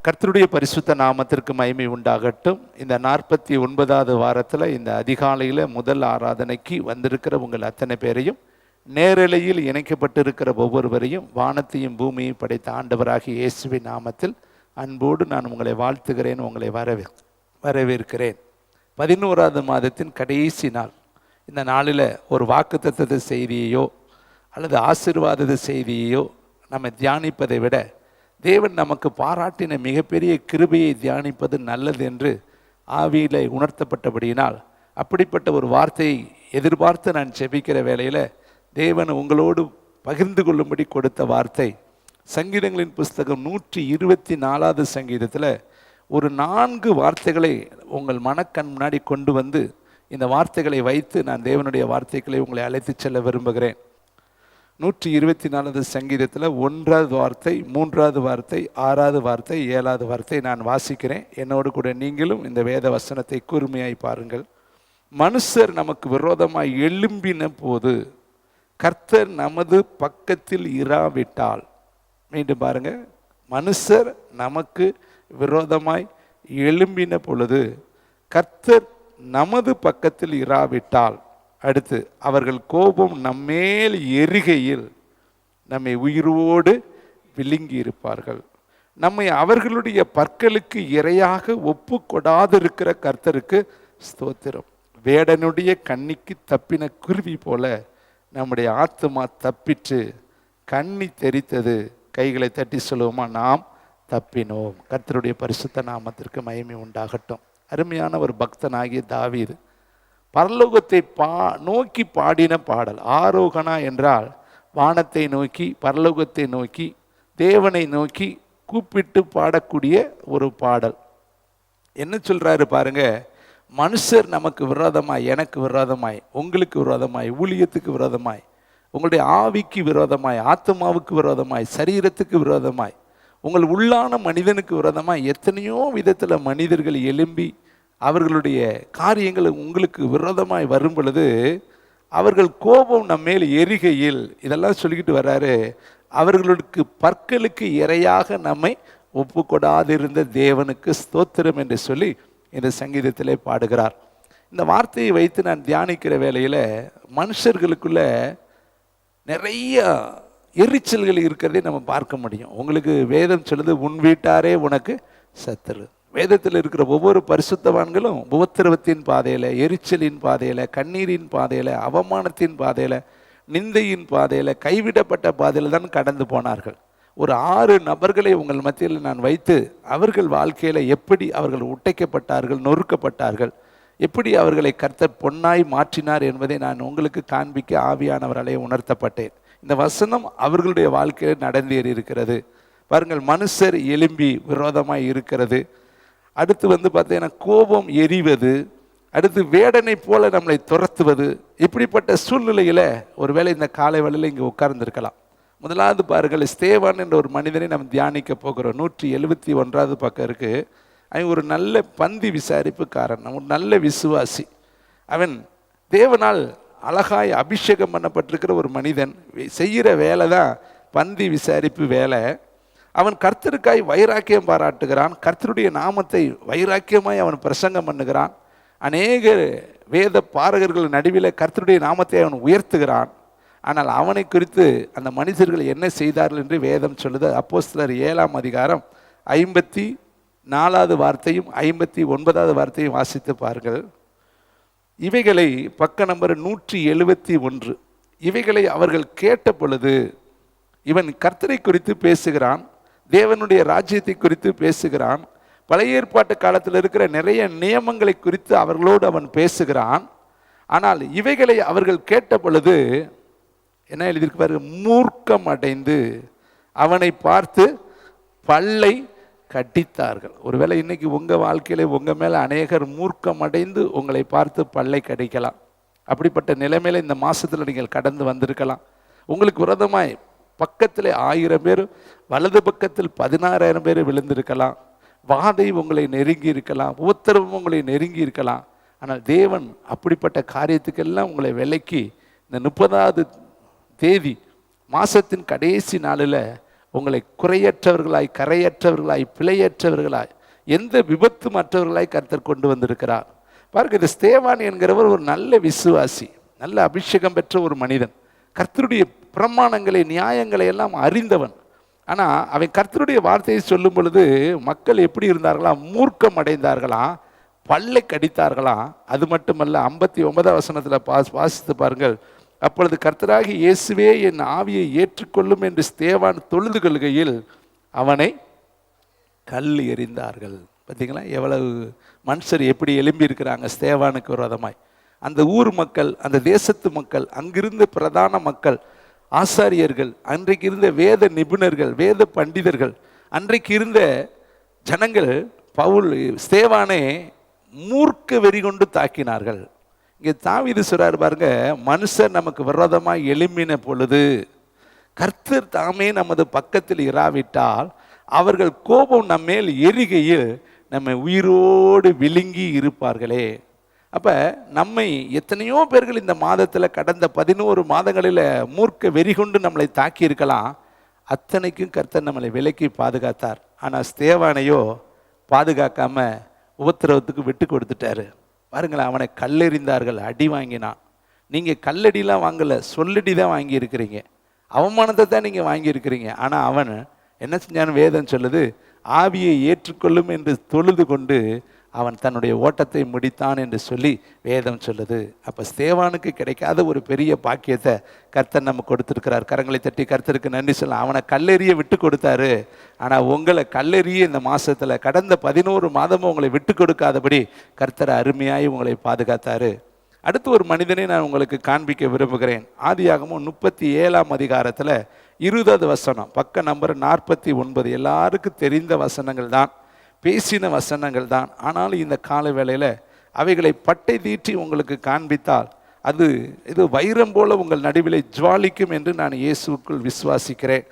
கர்த்தருடைய பரிசுத்த நாமத்திற்கு மகிமை உண்டாகட்டும். இந்த 49வது வாரத்தில் இந்த அதிகாலையில் முதல் ஆராதனைக்கு வந்திருக்கிற உங்கள் அத்தனை பேரையும், நேரலையில் இணைக்கப்பட்டிருக்கிற ஒவ்வொருவரையும், வானத்தையும் பூமியையும் படைத்த ஆண்டவராகிய இயேசுவின் நாமத்தில் அன்போடு நான் உங்களை வாழ்த்துகிறேன், உங்களை வரவேற்கிறேன். 11வது மாதத்தின் கடைசி நாள். இந்த நாளில் ஒரு வாக்குத்தத்த செய்தியையோ அல்லது ஆசீர்வாத செய்தியையோ நம்ம தியானிப்பதை விட தேவன் நமக்கு பாராட்டின மிகப்பெரிய கிருபையை தியானிப்பது நல்லது என்று ஆவியிலே உணர்த்தப்பட்டபடியினால் அப்படிப்பட்ட ஒரு வார்த்தையை எதிர்பார்த்து நான் ஜெபிக்கிற வேளையில் தேவன் உங்களோடு பகிர்ந்து கொள்ளும்படி கொடுத்த வார்த்தை சங்கீதங்களின் புஸ்தகம் 124வது சங்கீதத்தில் ஒரு 4 வார்த்தைகளை உங்கள் மனக்கண் முன்னாடி கொண்டு வந்து இந்த வார்த்தைகளை வைத்து நான் தேவனுடைய வார்த்தைகளை உங்களை அழைத்து செல்ல விரும்புகிறேன். 124வது சங்கீதத்தில் 1வது வார்த்தை, 3வது வார்த்தை, 6வது வார்த்தை, 7வது வார்த்தை நான் வாசிக்கிறேன். என்னோடு கூட நீங்களும் இந்த வேத வசனத்தை கூர்மையாய் பாருங்கள். மனுஷர் நமக்கு விரோதமாய் எழும்பின போது கர்த்தர் நமது பக்கத்தில் இராவிட்டால், மீண்டும் பாருங்க, மனுஷர் நமக்கு விரோதமாய் எழும்பின பொழுது கர்த்தர் நமது பக்கத்தில் இராவிட்டால், அடுத்து அவர்கள் கோபம் நம்மேல் எரிகையில் நம்மை உயிரோடு விழுங்கி இருப்பார்கள். நம்மை அவர்களுடைய பற்களுக்கு இரையாக ஒப்பு கொடாதிருக்கிற கர்த்தருக்கு ஸ்தோத்திரம். வேடனுடைய கண்ணிக்கு தப்பின குருவி போல நம்முடைய ஆத்துமா தப்பிற்று, கண்ணி தெரித்தது. கைகளை தட்டி சொல்லுவோமா, நாம் தப்பினோம். கர்த்தருடைய பரிசுத்த நாமத்திற்கு மகிமை உண்டாகட்டும். அருமையான ஒரு பக்தனாகிய தாவீது பரலோகத்தை நோக்கி பாடின பாடல். ஆரோகணா என்றால் வானத்தை நோக்கி, பரலோகத்தை நோக்கி, தேவனை நோக்கி கூப்பிட்டு பாடக்கூடிய ஒரு பாடல். என்ன சொல்றாரு பாருங்க, மனுஷர் நமக்கு விரோதமாய், எனக்கு விரோதமாய், உங்களுக்கு விரோதமாய், ஊழியத்துக்கு விரோதமாய், உங்களுடைய ஆவிக்கு விரோதமாய், ஆத்மாவுக்கு விரோதமாய், சரீரத்துக்கு விரோதமாய், உங்கள் உள்ளான மனிதனுக்கு விரோதமாய் எத்தனையோ விதத்தில் மனிதர்கள் எழும்பி அவர்களுடைய காரியங்கள் உங்களுக்கு விரோதமாய் வரும் பொழுது அவர்கள் கோபம் நம்மேல் எரிகையில், இதெல்லாம் சொல்லிக்கிட்டு வர்றாரு, அவர்களுக்கு பற்களுக்கு இரையாக நம்மை ஒப்பு கொடாதிருந்த தேவனுக்கு ஸ்தோத்திரம் என்று சொல்லி இந்த சங்கீதத்திலே பாடுகிறார். இந்த வார்த்தையை வைத்து நான் தியானிக்கிற வேளையில் மனுஷர்களுக்குள்ள நிறைய எரிச்சல்கள் இருக்கிறதே நம்ம பார்க்க முடியும். உங்களுக்கு வேதம் சொல்லுது, உன் வீட்டாரே உனக்கு சத்துரு. வேதத்தில் இருக்கிற ஒவ்வொரு பரிசுத்தவான்களும் உபத்திரவத்தின் பாதையில், எரிச்சலின் பாதையில், கண்ணீரின் பாதையில், அவமானத்தின் பாதையில், நிந்தையின் பாதையில், கைவிடப்பட்ட பாதையில் தான் கடந்து போனார்கள். ஒரு 6 நபர்களை உங்கள் மத்தியில் நான் வைத்து அவர்கள் வாழ்க்கையில் எப்படி அவர்கள் உடைக்கப்பட்டார்கள், நொறுக்கப்பட்டார்கள், எப்படி அவர்களை கர்த்தர் பொன்னாய் மாற்றினார் என்பதை நான் உங்களுக்கு காண்பிக்க ஆவியானவராலே உணர்த்தப்பட்டேன். இந்த வசனம் அவர்களுடைய வாழ்க்கையில் நடந்தேறி இருக்கிறது. பாருங்கள், மனுஷர் எழும்பி விரோதமாய் இருக்கிறது. அடுத்து பார்த்தீங்கன்னா கோபம் எரிவது, அடுத்து வேடனை போல நம்மளை துரத்துவது. இப்படிப்பட்ட சூழ்நிலையில் ஒருவேளை இந்த காலை வேளையில் இங்கே உட்கார்ந்துருக்கலாம். முதலாவது பாருங்கள், ஸ்தேவான் என்ற ஒரு மனிதனை நம்ம தியானிக்க போகிறோம். 171வது பக்கம் இருக்கு. அவன் ஒரு நல்ல பந்தி விசாரிப்புக்காரன், ஒரு நல்ல விசுவாசி. அவன் தேவனால் அழகாய் அபிஷேகம் பண்ணப்பட்டிருக்கிற ஒரு மனிதன். செய்கிற வேலை தான் பந்தி விசாரிப்பு வேலை. அவன் கர்த்தருக்காய் வைராக்கியம் பாராட்டுகிறான். கர்த்தருடைய நாமத்தை வைராக்கியமாய் அவன் பிரசங்கம் பண்ணுகிறான். அநேக வேத பாரகர்கள் நடுவில் கர்த்தருடைய நாமத்தை அவன் உயர்த்துகிறான். ஆனால் அவனை குறித்து அந்த மனிதர்கள் என்ன செய்தார்கள் என்று வேதம் சொல்லுது. அப்போஸ்தலர் 7ஆம் அதிகாரம் 54வது வார்த்தையும் 59வது வார்த்தையும் வாசித்து பாருங்கள். இவைகளை பக்க நம்பர் 171. இவைகளை அவர்கள் கேட்ட பொழுது, இவன் கர்த்தரை குறித்து பேசுகிறான், தேவனுடைய ராஜ்யத்தை குறித்து பேசுகிறான், பழைய ஏற்பாட்டு காலத்தில் இருக்கிற நிறைய நியமங்களை குறித்து அவர்களோடு அவன் பேசுகிறான். ஆனால் இவைகளை அவர்கள் கேட்ட பொழுது என்ன எழுதியிருக்கு பாருங்க, மூர்க்கம் அடைந்து அவனை பார்த்து பல்லை கடித்தார்கள். ஒருவேளை இன்னைக்கு உங்கள் வாழ்க்கையில உங்கள் மேலே அநேகர் மூர்க்கம் அடைந்து உங்களை பார்த்து பல்லை கடிக்கலாம். அப்படிப்பட்ட நிலைமையில இந்த மாசத்துல நீங்கள் கடந்து வந்திருக்கலாம். உங்களுக்கு விரோதமாய் பக்கத்தில் 1000 பேர், வலது பக்கத்தில் 16,000 பேர் விழுந்திருக்கலாம். வாதை உங்களை நெருங்கி இருக்கலாம், உத்தரவும் உங்களை நெருங்கி இருக்கலாம். ஆனால் தேவன் அப்படிப்பட்ட காரியத்துக்கெல்லாம் உங்களை விலக்கி இந்த 30வது தேதி மாசத்தின் கடைசி நாளில் உங்களை குறையற்றவர்களாய், கரையற்றவர்களாய், பிழையற்றவர்களாய், எந்த விபத்து மற்றவர்களாய் கர்த்தர் கொண்டு வந்திருக்கிறார். பாருங்க, இந்த ஸ்தேவான் என்கிறவர் ஒரு நல்ல விசுவாசி, நல்ல அபிஷேகம் பெற்ற ஒரு மனிதன், கர்த்தருடைய பிரமாணங்களை, நியாயங்களை எல்லாம் அறிந்தவன். ஆனால் அவன் கர்த்தருடைய வார்த்தையை சொல்லும் பொழுது மக்கள் எப்படி இருந்தார்களாம்? மூர்க்கம் அடைந்தார்களாம், பல்லை கடித்தார்களாம். அது மட்டுமல்ல, 59 வசனத்தில் வாசித்து பாருங்கள். அப்பொழுது கர்த்தராகி இயேசுவே என் ஆவியை ஏற்றுக்கொள்ளும் என்று ஸ்தேவான் தொழுது கொள்கையில் அவனை கல் எறிந்தார்கள். பார்த்தீங்களா எவ்வளவு மனுஷர் எப்படி எழும்பி இருக்கிறாங்க ஸ்தேவானுக்கு விரோதமாய். அந்த ஊர் மக்கள், அந்த தேசத்து மக்கள், அங்கிருந்த பிரதான மக்கள், ஆசாரியர்கள், அன்றைக்கு இருந்த வேத நிபுணர்கள், வேத பண்டிதர்கள், அன்றைக்கு இருந்த ஜனங்கள் ஸ்தேவானை மூர்க்க வெறி கொண்டு தாக்கினார்கள். இங்கே தாவீது சொல்றாரு பாருங்க, மனுஷர் நமக்கு விரோதமாய் எழும்பின பொழுது கர்த்தர் தாமே நமது பக்கத்தில் இராவிட்டால் அவர்கள் கோபம் நம்மேல் எரிகையில் நம்மை உயிரோடு விழுங்கி இருப்பார்களே. அப்போ நம்மை எத்தனையோ பேர்கள் இந்த மாதத்தில், கடந்த 11 மாதங்களில் மூர்க்க வெறி கொண்டு நம்மளை தாக்கி இருக்கலாம். அத்தனைக்கும் கர்த்தர் நம்மளை விலக்கி பாதுகாத்தார். ஆனால் ஸ்தேவானையோ பாதுகாக்காம உபத்திரவத்துக்கு விட்டு கொடுத்துட்டாரு. பாருங்களேன், அவனை கல்லெறிந்தார்கள், அடி வாங்கினான். நீங்கள் கல்லடிலாம் வாங்கலை, சொல்லடி தான் வாங்கியிருக்கிறீங்க, அவமானத்தை தான் நீங்கள் வாங்கியிருக்கிறீங்க. ஆனால் அவன் என்ன செஞ்சான்னு வேதம் சொல்லுது, ஆவியை ஏற்றுக்கொள்ளும் என்று தொழுது கொண்டு அவன் தன்னுடைய ஓட்டத்தை முடித்தான் என்று சொல்லி வேதம் சொல்லுது. அப்போ ஸ்தேவானுக்கு கிடைக்காத ஒரு பெரிய பாக்கியத்தை கர்த்தர் நம்ம கொடுத்துருக்கிறார். கரங்களை தட்டி கர்த்தருக்கு நன்றி சொல்லலாம். அவனை கல்லெறிய விட்டு கொடுத்தாரு. ஆனால் உங்களை கல்லெறிய இந்த மாதத்தில், கடந்த 11 மாதமும் உங்களை விட்டு கொடுக்காதபடி கர்த்தர் அருமையாய் உங்களை பாதுகாத்தாரு. அடுத்து ஒரு மனிதனை நான் உங்களுக்கு காண்பிக்க விரும்புகிறேன். ஆதியாகமம் 37ஆம் அதிகாரத்தில் 20வது வசனம், பக்க நம்பர் 49. எல்லாருக்கும் தெரிந்த வசனங்கள் தான், பேசின வசனங்கள் தான். ஆனாலும் இந்த கால வேளையில் அவைகளை பட்டை தீட்டி உங்களுக்கு காண்பித்தால் இது வைரம் போல உங்கள் நடுவிலே ஜுவாலிக்கும் என்று நான் இயேசுக்குள் விசுவாசிக்கிறேன்.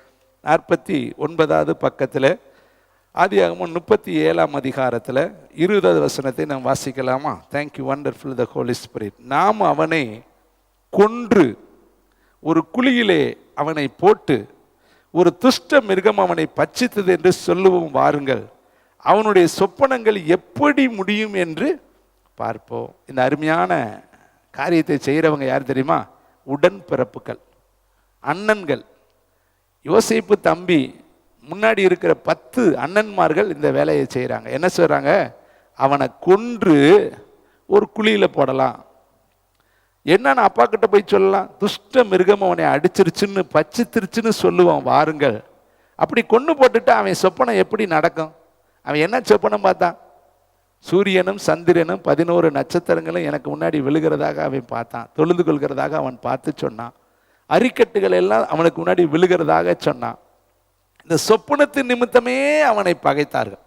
49வது பக்கத்தில் ஆதியாகமம் 37ஆம் அதிகாரத்தில் 20வது வசனத்தை நாம் வாசிக்கலாமா? Thank you, wonderful the Holy spirit. நாம் அவனை கொன்று ஒரு குழியிலே அவனை போட்டு ஒரு துஷ்ட மிருகம் அவனை பட்சித்தது என்று சொல்லுவோம் வாருங்கள், அவனுடைய சொப்பனங்கள் எப்படி முடியும் என்று பார்ப்போம். இந்த அருமையான காரியத்தை செய்கிறவங்க யார் தெரியுமா? உடன்பிறப்புகள், அண்ணன்கள். யோசேப்பு தம்பி முன்னாடி இருக்கிற 10 அண்ணன்மார்கள் இந்த வேலையை செய்கிறாங்க. என்ன சொல்கிறாங்க? அவனை கொன்று ஒரு குழியில் போடலாம். என்னன்னு அப்பா கிட்ட போய் சொல்லலாம், துஷ்ட மிருகம் அவனை அடிச்சிருச்சுன்னு பச்சித்திருச்சுன்னு சொல்லுவான் வாருங்கள். அப்படி கொண்டு போட்டுட்டு அவன் சொப்பனம் எப்படி நடக்கும்? அவன் என்ன சொப்பனம் பார்த்தான்? சூரியனும் சந்திரனும் 11 நட்சத்திரங்களும் எனக்கு முன்னாடி விழுகிறதாக அவன் பார்த்தான், தொழுது கொள்கிறதாக அவன் பார்த்து சொன்னான். அரிக்கட்டுகள் எல்லாம் அவனுக்கு முன்னாடி விழுகிறதாக சொன்னான். இந்த சொப்பனத்தின் நிமித்தமே அவனை பகைத்தார்கள்.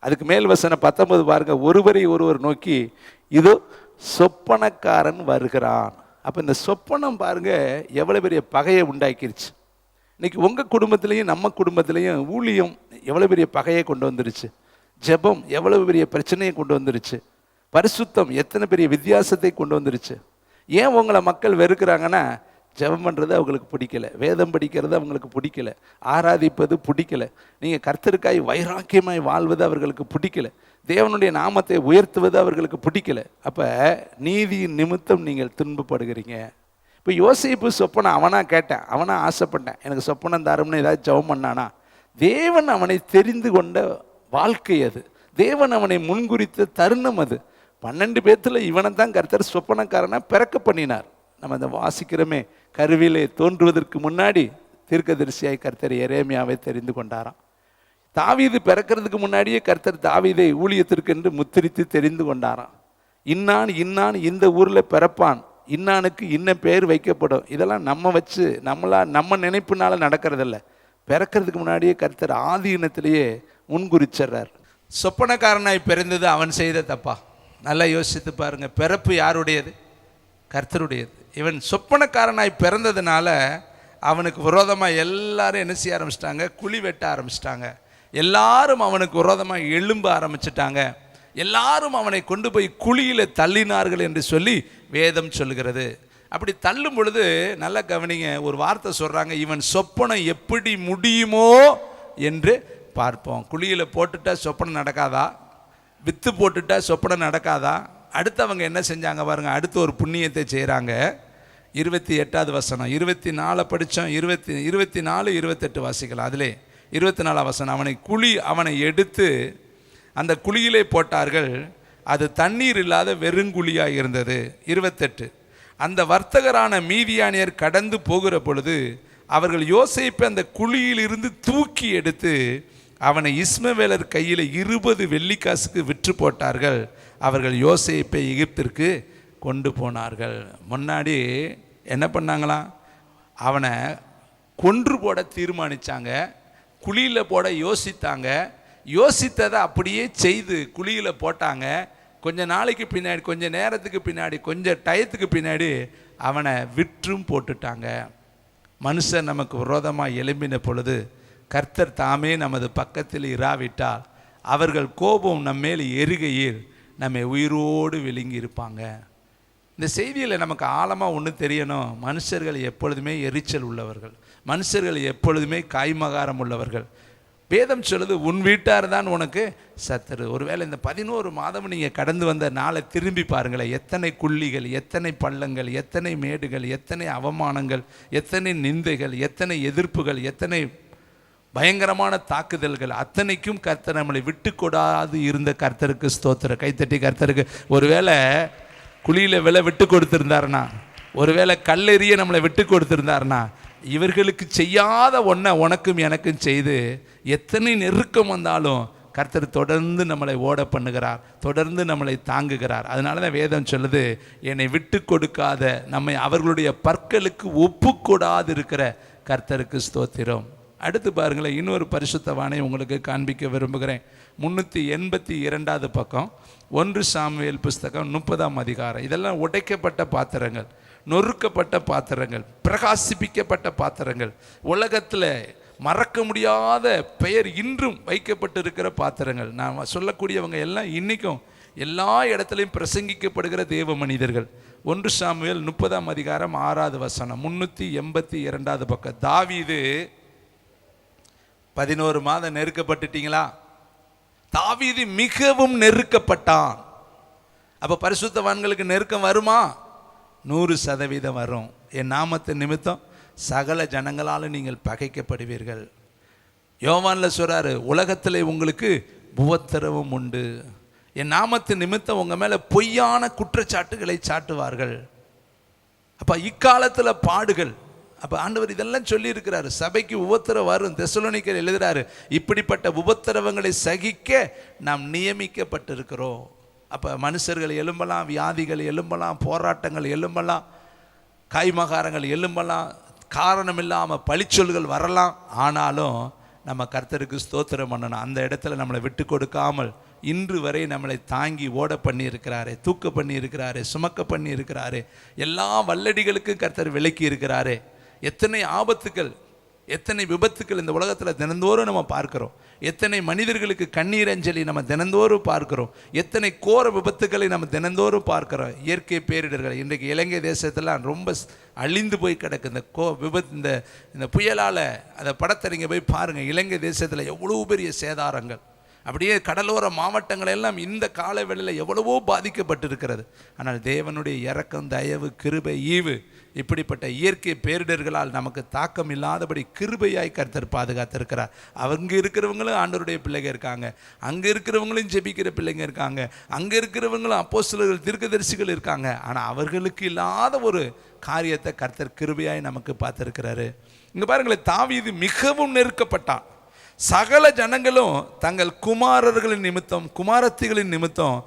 அதுக்கு மேல் வசனம் 19 பாருங்க, ஒருவரை ஒருவர் நோக்கி இதோ சொப்பனக்காரன் வருகிறான். அப்போ இந்த சொப்பனம் பாருங்க எவ்வளோ பெரிய பகையை உண்டாக்கிருச்சு. இன்னைக்கு உங்கள் குடும்பத்திலையும் நம்ம குடும்பத்திலையும் ஊழியம் எவ்வளோ பெரிய பகையை கொண்டு வந்துருச்சு. ஜெபம் எவ்வளவு பெரிய பிரச்சனையை கொண்டு வந்துருச்சு. பரிசுத்தம் எத்தனை பெரிய வித்தியாசத்தை கொண்டு வந்துருச்சு. ஏன் உங்களை மக்கள் வெறுக்கிறாங்கன்னா, ஜெபம் பண்ணுறது அவங்களுக்கு பிடிக்கல, வேதம் படிக்கிறது அவங்களுக்கு பிடிக்கல, ஆராதிப்பது பிடிக்கல, நீங்கள் கர்த்தருக்காய் வைராக்கியமாய் வாழ்வது அவர்களுக்கு பிடிக்கல, தேவனுடைய நாமத்தை உயர்த்துவது அவர்களுக்கு பிடிக்கல. அப்போ நீதியின் நிமித்தம் நீங்கள் துன்பப்படுகிறீங்க. இப்போ யோசேப்பு சொப்பனம் அவனா கேட்டேன், அவனா ஆசைப்பட்டேன், எனக்கு சொப்பனம் தரும்னு ஏதாவது ஜெபம் பண்ணானா? தேவன் அவனை தெரிந்து கொண்ட வாழ்க்கை அது, தேவன் அவனை முன்குறித்த தருணம் அது. 12 பேர்த்துல இவனை தான் கர்த்தர் சொப்பனக்காரனா பிறக்க பண்ணினார். நம்ம அதை வாசிக்கிறோமே, கருவிலே தோன்றுவதற்கு முன்னாடி தீர்க்கதரிசியாய் கர்த்தர் எரேமியாவை தெரிந்து கொண்டாராம். தாவீது பிறக்கிறதுக்கு முன்னாடியே கர்த்தர் தாவீதை ஊழியத்திற்கு என்று முத்திரித்து தெரிந்து கொண்டாராம். இன்னான் இன்னான் இந்த ஊரில் பிறப்பான், இன்னானுக்கு இன்ன பேர் வைக்கப்படும். இதெல்லாம் நம்ம நினைப்புனால நடக்கிறதில்ல. பிறக்கிறதுக்கு முன்னாடியே கர்த்தர் ஆதி இனத்திலேயே முன்குறிச்சிடுறார். சொப்பனக்காரனாய் பிறந்தது அவன் செய்த தப்பா? நல்லா யோசித்து பாருங்க. பிறப்பு யாருடையது? கர்த்தருடையது. இவன் சொப்பனக்காரனாய் பிறந்ததுனால அவனுக்கு விரோதமாக எல்லாரும் என்ன செய்ய ஆரம்பிச்சிட்டாங்க? குழி வெட்ட ஆரம்பிச்சிட்டாங்க. எல்லாரும் அவனுக்கு விரோதமாக எழும்ப ஆரம்பிச்சிட்டாங்க. எல்லாரும் அவனை கொண்டு போய் குழியில் தள்ளினார்கள் என்று சொல்லி வேதம் சொல்லுகிறது. அப்படி தள்ளும் பொழுது நல்லா கவனிங்க, ஒரு வார்த்தை சொல்கிறாங்க, இவன் சொப்பனம் எப்படி முடியுமோ என்று பார்ப்போம். குழியில் போட்டுட்டா சொப்பனம் நடக்காதா? வித்து போட்டுட்டா சொப்பனம் நடக்காதா? அடுத்து அவங்க என்ன செஞ்சாங்க பாருங்கள், அடுத்து ஒரு புண்ணியத்தை செய்கிறாங்க. 28வது வசனம், 24 படித்தோம், 24 28 வாசிக்கலாம். அதிலே 24 வசனம், அவனை எடுத்து அந்த குழியிலே போட்டார்கள், அது தண்ணீர் இல்லாத வெறுங்குழியாக இருந்தது. 28, அந்த வர்த்தகரான மீதியானியர் கடந்து போகிற பொழுது அவர்கள் யோசேப்பை அந்த குழியிலிருந்து தூக்கி எடுத்து அவனை இஸ்மவேலர் கையில் 20 வெள்ளிக்காசுக்கு விற்று போட்டார்கள். அவர்கள் யோசேப்பை எகிப்திற்கு கொண்டு போனார்கள். முன்னாடி என்ன பண்ணாங்களாம், அவனை கொன்று போட தீர்மானித்தாங்க, குழியில் போட யோசித்தாங்க. யோசித்ததை அப்படியே செய்து குழியில் போட்டாங்க. கொஞ்ச நாளைக்கு பின்னாடி, கொஞ்ச நேரத்துக்கு பின்னாடி, கொஞ்சம் டயத்துக்கு பின்னாடி அவனை விற்றும் போட்டுட்டாங்க. மனுஷன் நமக்கு விரோதமாக எழும்பின பொழுது கர்த்தர் தாமே நமது பக்கத்தில் இராவிட்டால் அவர்கள் கோபம் நம்மேல் எரிகையில் நம்மை உயிரோடு விழுங்கி இருப்பாங்க. இந்த செய்தியில் நமக்கு ஆழமாக ஒன்று தெரியணும், மனுஷர்கள் எப்பொழுதுமே எரிச்சல் உள்ளவர்கள், மனுஷர்கள் எப்பொழுதுமே காய்மகாரம் உள்ளவர்கள். வேதம் சொல்லுது, உன் வீட்டார் தான் உனக்கு சத்துரு. ஒருவேளை இந்த 11 மாதம் நீங்கள் கடந்து வந்த நாளை திரும்பி பாருங்களேன், எத்தனை குழிகள், எத்தனை பள்ளங்கள், எத்தனை மேடுகள், எத்தனை அவமானங்கள், எத்தனை நிந்தைகள், எத்தனை எதிர்ப்புகள், எத்தனை பயங்கரமான தாக்குதல்கள், அத்தனைக்கும் கர்த்தர் நம்மளை விட்டு கொடாது இருந்த கர்த்தருக்கு ஸ்தோத்திரம். கைத்தட்டி கர்த்தருக்கு. ஒருவேளை குழியில் விட்டு கொடுத்துருந்தாருனா, ஒருவேளை கல்லெறிய நம்மளை விட்டு கொடுத்துருந்தாருனா, இவர்களுக்கு செய்யாத ஒன்றை உனக்கும் எனக்கும் செய்து எத்தனை நெருக்கம் வந்தாலும் கர்த்தர் தொடர்ந்து நம்மளை ஓட பண்ணுகிறார், தொடர்ந்து நம்மளை தாங்குகிறார். அதனால தான் வேதம் சொல்லுது, என்னை விட்டு கொடுக்காத, நம்மை அவர்களுடைய பற்களுக்கு ஒப்பு கொடாது இருக்கிற கர்த்தருக்கு ஸ்தோத்திரம். அடுத்து பாருங்களேன், இன்னொரு பரிசுத்தவானை உங்களுக்கு காண்பிக்க விரும்புகிறேன். 382வது பக்கம், 1 சாமுவேல் புஸ்தகம் 30ஆம் அதிகாரம். இதெல்லாம் உடைக்கப்பட்ட பாத்திரங்கள், நொறுக்கப்பட்ட பாத்திரங்கள், பிரகாசிப்பிக்கப்பட்ட பாத்திரங்கள், உலகத்தில் மறக்க முடியாத பெயர் இன்றும் வைக்கப்பட்டிருக்கிற பாத்திரங்கள். நான் சொல்லக்கூடியவங்க எல்லாம் இன்றைக்கும் எல்லா இடத்துலையும் பிரசங்கிக்கப்படுகிற தேவ மனிதர்கள். 1 சாமுவேல் 30ஆம் அதிகாரம் 6வது வசனம், 382வது பக்கம். தாவீது 11 மாதம் நெருக்கப்பட்டுட்டீங்களா? தாவீது மிகவும் நெருக்கப்பட்டான். அப்போ பரிசுத்தவான்களுக்கு நெருக்கம் வருமா? 100% வரும். என் நாமத்தின் நிமித்தம் சகல ஜனங்களாலும் நீங்கள் பகைக்கப்படுவீர்கள். யோவானில் சொல்றாரு, உலகத்தில் உங்களுக்கு உபத்திரவம் உண்டு, என் நாமத்தின் நிமித்தம் உங்கள் மேலே பொய்யான குற்றச்சாட்டுகளை சாட்டுவார்கள். அப்போ இக்காலத்தில் பாடுகள். அப்போ ஆண்டவர் இதெல்லாம் சொல்லியிருக்கிறாரு, சபைக்கு உபத்திரவம் வரும். தெசலோனிக்கர் எழுதுகிறாரு, இப்படிப்பட்ட உபத்திரவங்களை சகிக்க நாம் நியமிக்கப்பட்டிருக்கிறோம். அப்போ மனுஷர்கள் எழும்பலாம், வியாதிகள் எழும்பலாம், போராட்டங்கள் எழும்பலாம், காய்மகாரங்கள் எழும்பலாம், காரணம் இல்லாமல் பழிச்சொல்கள் வரலாம். ஆனாலும் நம்ம கர்த்தருக்கு ஸ்தோத்திரம் பண்ணணும். அந்த இடத்துல நம்மளை விட்டு கொடுக்காமல் இன்று வரை நம்மளை தாங்கி ஓட பண்ணி இருக்கிறாரே, தூக்க பண்ணி இருக்கிறாரே, சுமக்க பண்ணி இருக்கிறாரே, எல்லா வல்லடிகளுக்கும் கர்த்தர் விலக்கி இருக்கிறாரே. எத்தனை ஆபத்துக்கள், எத்தனை விபத்துக்கள் இந்த உலகத்தில் தினந்தோறும் நம்ம பார்க்கிறோம். எத்தனை மனிதர்களுக்கு கண்ணீர் அஞ்சலி நம்ம தினந்தோறும் பார்க்கிறோம். எத்தனை கோர விபத்துக்களை நம்ம தினந்தோறும் பார்க்கிறோம். இயற்கை பேரிடர்கள் இன்றைக்கு இலங்கை தேசத்தெல்லாம் ரொம்ப அழிந்து போய் கிடக்கு. இந்த விபத்து, இந்த புயலால் அந்த படத்தை நீங்கள் போய் பாருங்கள். இலங்கை தேசத்தில் எவ்வளோ பெரிய சேதாரங்கள், அப்படியே கடலோர மாவட்டங்கள் எல்லாம் இந்த காலவெளியில் எவ்வளவோ பாதிக்கப்பட்டிருக்கிறது. ஆனால் தேவனுடைய இரக்கம், தயவு, கிருபை, ஈவு, இப்படிப்பட்ட இயற்கை பேரிடர்களால் நமக்கு தாக்கம் இல்லாதபடி கிருபையாய் கர்த்தர் பாதுகாத்திருக்கிறார். அவங்க இருக்கிறவங்களும் ஆண்டவருடைய பிள்ளைங்க இருக்காங்க, அங்கே இருக்கிறவங்களும் ஜெபிக்கிற பிள்ளைங்க இருக்காங்க, அங்கே இருக்கிறவங்களும் அப்போஸ்தலர்கள், தீர்க்கதரிசிகள் இருக்காங்க. ஆனால் அவர்களுக்கு இல்லாத ஒரு காரியத்தை கர்த்தர் கிருபையாய் நமக்கு பார்த்துருக்கிறாரு. இங்கே பாருங்களேன், தாவீது மிகவும் நெருக்கப்பட்டான். சகல ஜனங்களும் தங்கள் குமாரர்களின் நிமித்தம், குமாரத்திகளின் நிமித்தம்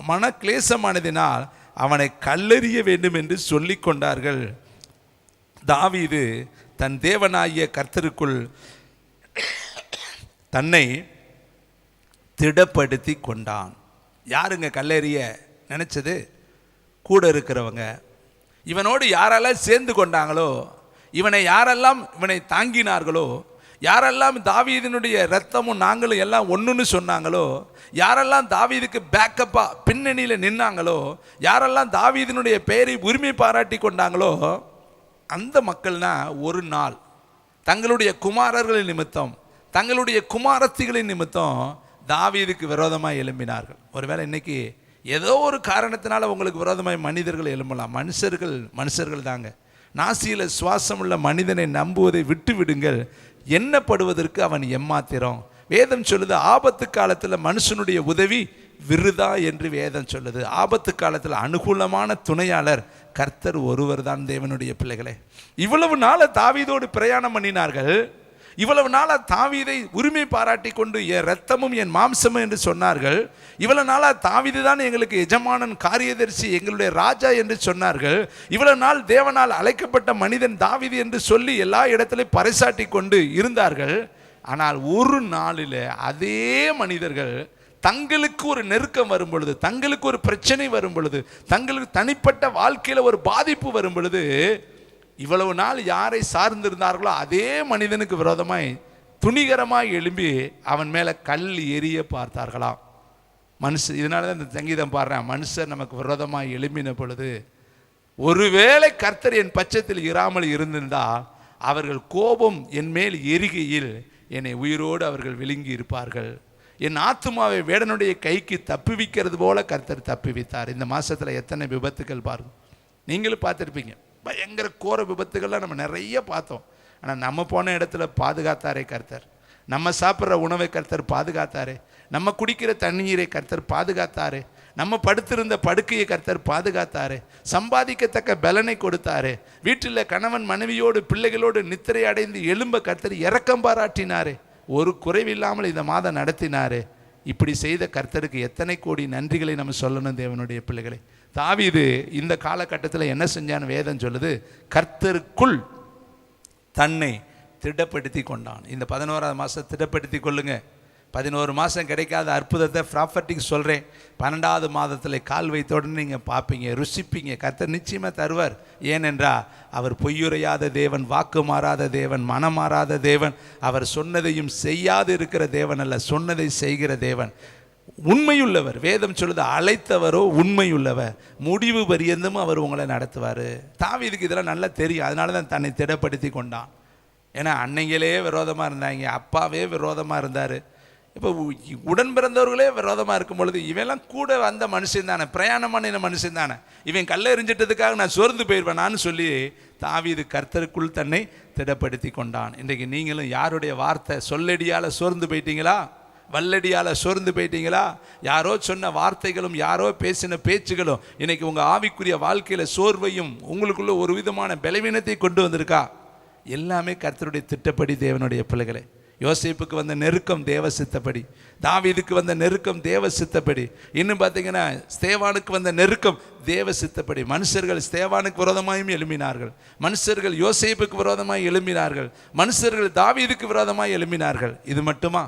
மனக்லேசமானதினால் அவனை கல்லெறிய வேண்டும் என்று சொல்லி கொண்டார்கள். தாவீது தன் தேவனாகிய கர்த்தருக்குள் தன்னை திடப்படுத்தி கொண்டான். யாருங்க கல்லெறிய நினைச்சது? கூட இருக்கிறவங்க. இவனோடு யாரெல்லாம் சேர்ந்து கொண்டாங்களோ, இவனை யாரெல்லாம் இவனை தாங்கினார்களோ, யாரெல்லாம் தாவீதினுடைய இரத்தமும் நாங்களும் எல்லாம் ஒன்றுன்னு சொன்னாங்களோ, யாரெல்லாம் தாவீதுக்கு பேக்கப்பா பின்னணியில் நின்னாங்களோ, யாரெல்லாம் தாவீதினுடைய பெயரை உரிமை பாராட்டி கொண்டாங்களோ, அந்த மக்கள்னா ஒரு நாள் தங்களுடைய குமாரர்களின் நிமித்தம், தங்களுடைய குமாரத்திகளின் நிமித்தம் தாவீதுக்கு விரோதமாக எழும்பினார்கள். ஒருவேளை இன்னைக்கு ஏதோ ஒரு காரணத்தினால உங்களுக்கு விரோதமாய் மனிதர்கள் எழும்பலாம். மனுஷர்கள் தாங்க. நாசியில் சுவாசமுள்ள மனிதனை நம்புவதை விட்டு விடுங்கள், எண்ணப்படுவதற்கு அவன் எம்மாத்திரம். வேதம் சொல்லுது, ஆபத்து காலத்தில் மனுஷனுடைய உதவி விருதா என்று வேதம் சொல்லுது. ஆபத்து காலத்தில் அனுகூலமான துணையாளர் கர்த்தர் ஒருவர் தான். தேவனுடைய பிள்ளைகளே, இவ்வளவு நாள தாவீதோடு பிரயாணம் பண்ணினார்கள். இவ்வளவு நாளா தாவீதை உரிமை பாராட்டி கொண்டு என் ரத்தமும் என் மாம்சமும் என்று சொன்னார்கள். இவ்வளவு நாளா தாவீது தான் எங்களுக்கு எஜமானன், காரியதரிசி, எங்களுடைய ராஜா என்று சொன்னார்கள். இவ்வளவு நாள் தேவனால் அழைக்கப்பட்ட மனிதன் தாவீது என்று சொல்லி எல்லா இடத்திலும் பறைசாட்டி கொண்டு இருந்தார்கள். ஆனால் ஒரு நாளில் அதே மனிதர்கள் தங்களுக்கு ஒரு நெருக்கம் வரும் பொழுது, தங்களுக்கு ஒரு பிரச்சனை வரும் பொழுது, தங்களுக்கு தனிப்பட்ட வாழ்க்கையில் ஒரு பாதிப்பு வரும் பொழுது, இவ்வளவு நாள் யாரை சார்ந்திருந்தார்களோ அதே மனிதனுக்கு விரோதமாய் துணிகரமாய் எழும்பி அவன் மேலே கல் எறிய பார்த்தார்களாம். இதனால தான் இந்த சங்கீதம் பாடுறேன், மனுஷர் நமக்கு விரோதமாய் எழும்பின பொழுது ஒருவேளை கர்த்தர் என் பட்சத்தில் இராமல் இருந்திருந்தால் அவர்கள் கோபம் என் மேல் எரிகையில் என்னை உயிரோடு அவர்கள் விழுங்கி இருப்பார்கள். என் ஆத்துமாவை வேடனுடைய கைக்கு தப்புவிக்கிறது போல கர்த்தர் தப்புவித்தார். இந்த மாதத்தில் எத்தனை விபத்துக்கள் பாருங்க, நீங்களும் பார்த்துருப்பீங்க. பயங்கர கோர விபத்துக்கள்லாம் நம்ம நிறைய பார்த்தோம். ஆனால் நம்ம போன இடத்துல பாதுகாத்தாரே கர்த்தர். நம்ம சாப்பிட்ற உணவை கர்த்தர் பாதுகாத்தாரே. நம்ம குடிக்கிற தண்ணீரை கர்த்தர் பாதுகாத்தாரே. நம்ம படுத்திருந்த படுக்கையை கர்த்தர் பாதுகாத்தாரே. சம்பாதிக்கத்தக்க பலனை கொடுத்தாரே. வீட்டில் கணவன் மனைவியோடு பிள்ளைகளோடு நித்திரை அடைந்து எழும்ப கர்த்தர் இரக்கம் பாராட்டினாரே. ஒரு குறைவில்லாமல் இந்த மாதம் நடத்தினாரே. இப்படி செய்த கர்த்தருக்கு எத்தனை கோடி நன்றிகளை நம்ம சொல்லணும் தேவனுடைய பிள்ளைகளை. தாவீது இந்த காலகட்டத்தில் என்ன செஞ்சான்னு வேதம் சொல்லுது, கர்த்தருக்குள் தன்னை திடப்படுத்தி கொண்டான். இந்த 11ஆவது மாதம் திடப்படுத்தி கொள்ளுங்க. 11 மாதம் கிடைக்காத அற்புதத்தை ப்ராப்பர்ட்டிக்கு சொல்கிறேன். 12ஆவது மாதத்தில் கால் வைத்தோடனே நீங்கள் பார்ப்பீங்க, ருசிப்பீங்க. கர்த்தர் நிச்சயமாக தருவார். ஏனென்றால் அவர் பொய்யுரையாத தேவன், வாக்கு மாறாத தேவன், மனம் மாறாத தேவன். அவர் சொன்னதையும் செய்யாது இருக்கிற தேவன் அல்ல, சொன்னதை செய்கிற தேவன், உண்மையுள்ளவர். வேதம் சொல்லுது, அழைத்தவரோ உண்மையுள்ளவர், முடிவு பரியந்தமும் அவர் உங்களை நடத்துவார். தாவீதுக்கு இதெல்லாம் நல்லா தெரியும். அதனால தான் தன்னை திடப்படுத்தி கொண்டான். ஏன்னா அன்னைங்களே விரோதமாக இருந்தாங்க, அப்பாவே விரோதமாக இருந்தார். இப்போ உடன் பிறந்தவர்களே விரோதமாக இருக்கும் பொழுது இவெல்லாம் கூட வந்த மனுஷன் தானே, பிரயாணம் பண்ணின மனுஷன் தானே, இவன் கல்லை எறிஞ்சிட்டதுக்காக நான் சோர்ந்து போயிடுவேனான்னு சொல்லி தாவீது கர்த்தருக்குள் தன்னை திடப்படுத்தி கொண்டான். இன்றைக்கு நீங்களும் யாருடைய வார்த்தை சொல்லடியால் சோர்ந்து போயிட்டீங்களா? வல்லடியால் சோர்ந்து போயிட்டீங்களா? யாரோ சொன்ன வார்த்தைகளும் யாரோ பேசின பேச்சுகளும் இன்னைக்கு உங்கள் ஆவிக்குரிய வாழ்க்கையில் சோர்வையும் உங்களுக்குள்ள ஒரு விதமான பலவீனத்தை கொண்டு வந்திருக்கா? எல்லாமே கர்த்தருடைய திட்டப்படி தேவனுடைய பிள்ளைகளே. யோசேப்புக்கு வந்த நெருக்கம் தேவ சித்தப்படி, தாவீதுக்கு வந்த நெருக்கம் தேவ சித்தப்படி. இன்னும் பார்த்தீங்கன்னா ஸ்தேவானுக்கு வந்த நெருக்கம் தேவ சித்தப்படி. மனுஷர்கள் ஸ்தேவானுக்கு விரோதமாயும் எழும்பினார்கள், மனுஷர்கள் யோசேப்புக்கு விரோதமாய் எழும்பினார்கள், மனுஷர்கள் தாவீதுக்கு விரோதமாய் எழும்பினார்கள். இது மட்டுமா?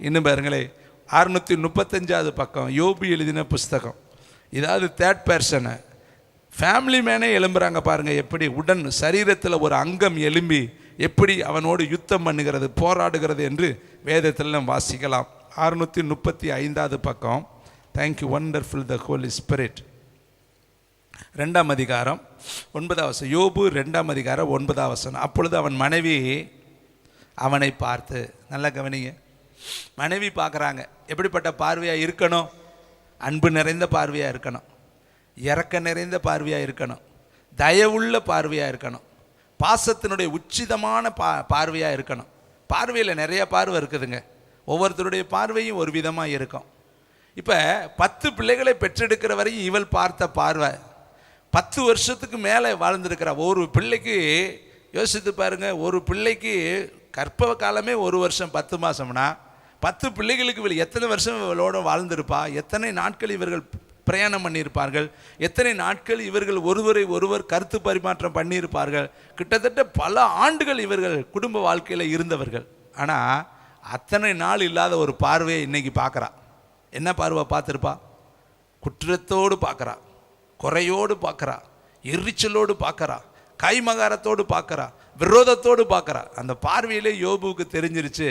இன்னும் பாருங்களே, 635வது பக்கம் யோபு எழுதின புஸ்தகம். இதாவது தேர்ட் பர்சனை ஃபேமிலி மேனே எழும்புறாங்க பாருங்க. எப்படி உடன் சரீரத்தில் ஒரு அங்கம் எழும்பி எப்படி அவனோடு யுத்தம் பண்ணுகிறது, போராடுகிறது என்று வேதத்தில் நாம் வாசிக்கலாம். 635வது பக்கம். Thank you, wonderful the Holy spirit. 2ஆம் அதிகாரம் 9ஆம் வசனம். யோபு 2ஆம் அதிகாரம் 9ஆம் வசனம். அப்பொழுது அவன் மனைவி அவனை பார்த்து, நல்லா கவனிங்க, மனைவி பார்க்குறாங்க. எப்படிப்பட்ட பார்வையாக இருக்கணும்? அன்பு நிறைந்த பார்வையாக இருக்கணும், இரக்க நிறைந்த பார்வையாக இருக்கணும், தயவுள்ள பார்வையாக இருக்கணும், பாசத்தினுடைய உச்சிதமான பார்வையாக இருக்கணும். பார்வையில் நிறைய பார்வை இருக்குதுங்க. ஒவ்வொருத்தருடைய பார்வையும் ஒரு விதமாக இருக்கும். இப்போ 10 பிள்ளைகளை பெற்றெடுக்கிற வரையும் இவள் பார்த்த பார்வை 10 வருஷத்துக்கு மேலே வாழ்ந்திருக்கிற ஒரு பிள்ளைக்கு யோசித்து பாருங்க. ஒரு பிள்ளைக்கு கற்ப காலமே 1 வருஷம் 10 மாதம்னா 10 பிள்ளைகளுக்கு இவள் எத்தனை வருஷம் இவளோட வாழ்ந்திருப்பா? எத்தனை நாட்கள் இவர்கள் பிரயாணம் பண்ணியிருப்பார்கள்? எத்தனை நாட்கள் இவர்கள் ஒருவரை ஒருவர் கருத்து பரிமாற்றம் பண்ணியிருப்பார்கள்? கிட்டத்தட்ட பல ஆண்டுகள் இவர்கள் குடும்ப வாழ்க்கையில் இருந்தவர்கள். ஆனால் அத்தனை நாள் இல்லாத ஒரு பார்வையை இன்னைக்கு பார்க்குறா. என்ன பார்வை பார்த்துருப்பா? குற்றத்தோடு பார்க்குறா, குறையோடு பார்க்குறா, எரிச்சலோடு பார்க்குறா, கைமகாரத்தோடு பார்க்குறா, விரோதத்தோடு பார்க்குறா. அந்த பார்வையிலே யோபுவுக்கு தெரிஞ்சிருச்சு,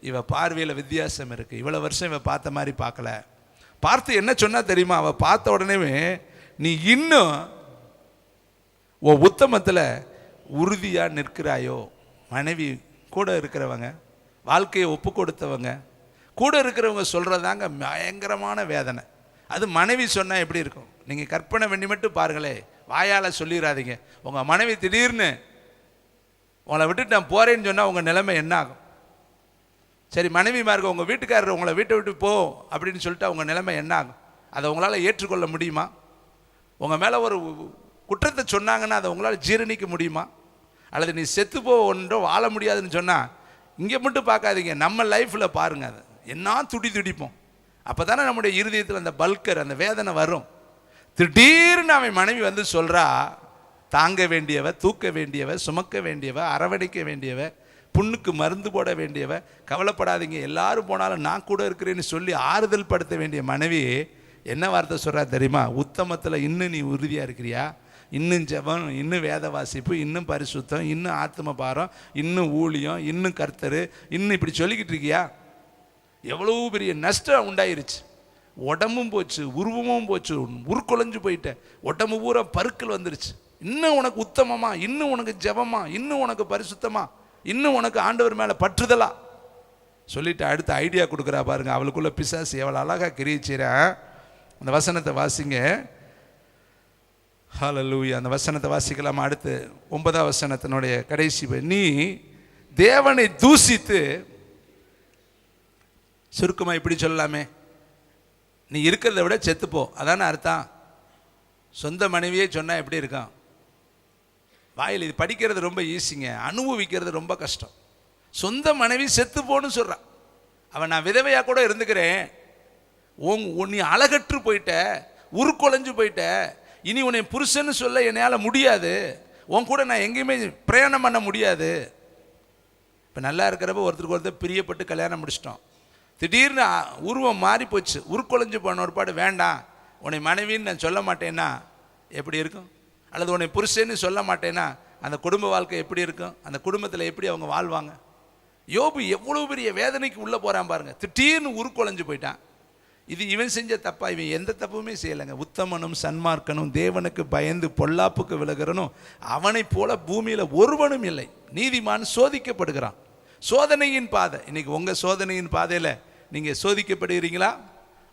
இவ பார்வையில் வித்தியாசம் இருக்குது. இவ்வளோ வருஷம் இவ பார்த்த மாதிரி பார்க்கல. பார்த்து என்ன சொன்னா தெரியுமா? அவள் பார்த்த உடனே, நீ இன்னும் உன் உத்தமத்தில் உறுதியாக நிற்கிறாயோ. மனைவி கூட இருக்கிறவங்க, வாழ்க்கையை ஒப்பு கொடுத்தவங்க, கூட இருக்கிறவங்க சொல்கிறதாங்க பயங்கரமான வேதனை. அது மனைவி சொன்னால் எப்படி இருக்கும்? நீங்கள் கற்பனை பண்ணி மட்டும் பாருங்களே, வாயால் சொல்லிடாதீங்க. உங்கள் மனைவி திடீர்னு உங்களை விட்டுட்டு நான் போகிறேன்னு சொன்னால் உங்கள் நிலைமை என்ன ஆகும்? சரி, மனைவிமார்க்க உங்கள் வீட்டுக்காரர் உங்களை வீட்டை விட்டு போ அப்படின்னு சொல்லிட்டு உங்கள் நிலைமை என்ன ஆகும்? அதை உங்களால் ஏற்றுக்கொள்ள முடியுமா? உங்கள் மேலே ஒரு குற்றத்தை சொன்னாங்கன்னா அதை உங்களால் ஜீரணிக்க முடியுமா? அல்லது நீ செத்து போ ஒன்றோ வாழ முடியாதுன்னு சொன்னால் இங்கே மட்டும் பார்க்காதீங்க, நம்ம லைஃப்பில் பாருங்கள். அது என்ன துடிப்போம். அப்போ தானே நம்முடைய இருதயத்தில் அந்த பல்கர், அந்த வேதனை வரும். திடீர்னு அவன் மனைவி வந்து சொல்கிறா, தாங்க வேண்டியவ, தூக்க வேண்டியவ, சுமக்க வேண்டியவ, அரவணைக்க வேண்டியவ, புண்ணுக்கு மருந்து போட வேண்டியவ, கவலைப்படாதீங்க எல்லாரும் போனாலும் நான் கூட இருக்கிறேன்னு சொல்லி ஆறுதல் படுத்த வேண்டிய மனைவி என்ன வார்த்தை சொல்கிறா தெரியுமா? உத்தமத்தில் இன்னும் நீ உறுதியாக இருக்கிறியா? இன்னும் ஜெபம், இன்னும் வேத வாசிப்பு, இன்னும் பரிசுத்தம், இன்னும் ஆத்ம பாரம், இன்னும் ஊழியம், இன்னும் கர்த்தர், இன்னும் இப்படி சொல்லிக்கிட்டு இருக்கியா? எவ்வளோ பெரிய நஷ்டம் உண்டாயிருச்சு. உடம்பும் போச்சு, உருவமும் போச்சு, உருக்குலைஞ்சு போயிட்ட, உடம்பு பூரா பருக்கள் வந்துருச்சு. இன்னும் உனக்கு உத்தமமா, இன்னும் உனக்கு ஜெபமா, இன்னும் உனக்கு பரிசுத்தமா, இன்னும் உனக்கு ஆண்டவர் மேலே பற்றுதலா சொல்லிட்டு அடுத்த ஐடியா கொடுக்குறா பாருங்க. அவளுக்குள்ள பிசாசு எவ்வளோ அழகாக கிரியை செய்கிறேன். அந்த வசனத்தை வாசிங்க. ஹல்லேலூயா. அந்த வசனத்தை வாசிக்கலாமா? அடுத்து 9ஆம் வசனத்தினுடைய கடைசி, நீ தேவனை தூசித்து, சுருக்கமாக இப்படி சொல்லலாமே, நீ இருக்கிறத விட செத்துப்போ, அதான அர்த்தம். சொந்த மனைவியே சொன்னால் எப்படி இருக்கும்? வாயில் இது படிக்கிறது ரொம்ப ஈஸிங்க, அனுபவிக்கிறது ரொம்ப கஷ்டம். சொந்த மனைவி செத்துப்போன்னு சொல்கிறான். அவன் நான் விதவையாக கூட இருந்துக்கிறேன், நீ அழகற்று போயிட்ட, உருக்குலைஞ்சு போயிட்ட, இனி உன்னை புருஷன்னு சொல்ல என்னால் முடியாது, உன் கூட நான் எங்கேயுமே பிரயாணம் பண்ண முடியாது. இப்போ நல்லா இருக்கிறப்ப ஒருத்தருக்கு ஒருத்தர் பிரியப்பட்டு கல்யாணம் முடிச்சிட்டோம். திடீர்னு உருவம் மாறி போச்சு, உருக்குலைஞ்சு போன ஒரு பாடு, வேண்டாம் உன்னை மனைவின்னு நான் சொல்ல மாட்டேன்னா எப்படி இருக்கும்? அல்லது உன்னை புருஷன்னு சொல்ல மாட்டேன்னா அந்த குடும்ப வாழ்க்கை எப்படி இருக்கும்? அந்த குடும்பத்தில் எப்படி அவங்க வாழ்வாங்க? யோபு எவ்வளோ பெரிய வேதனைக்கு உள்ளே போகிறான் பாருங்க. திடீர்னு உருக்குலைஞ்சு போயிட்டான். இது இவன் செஞ்ச தப்பா? இவன் எந்த தப்புமே செய்யலைங்க. உத்தமனும் சன்மார்க்கனும் தேவனுக்கு பயந்து பொல்லாப்புக்கு விலகிறனும் அவனை போல பூமியில் ஒருவனும் இல்லை. நீதிமான் சோதிக்கப்படுகிறான். சோதனையின் பாதை. இன்னைக்கு உங்கள் சோதனையின் பாதையில் நீங்கள் சோதிக்கப்படுகிறீங்களா?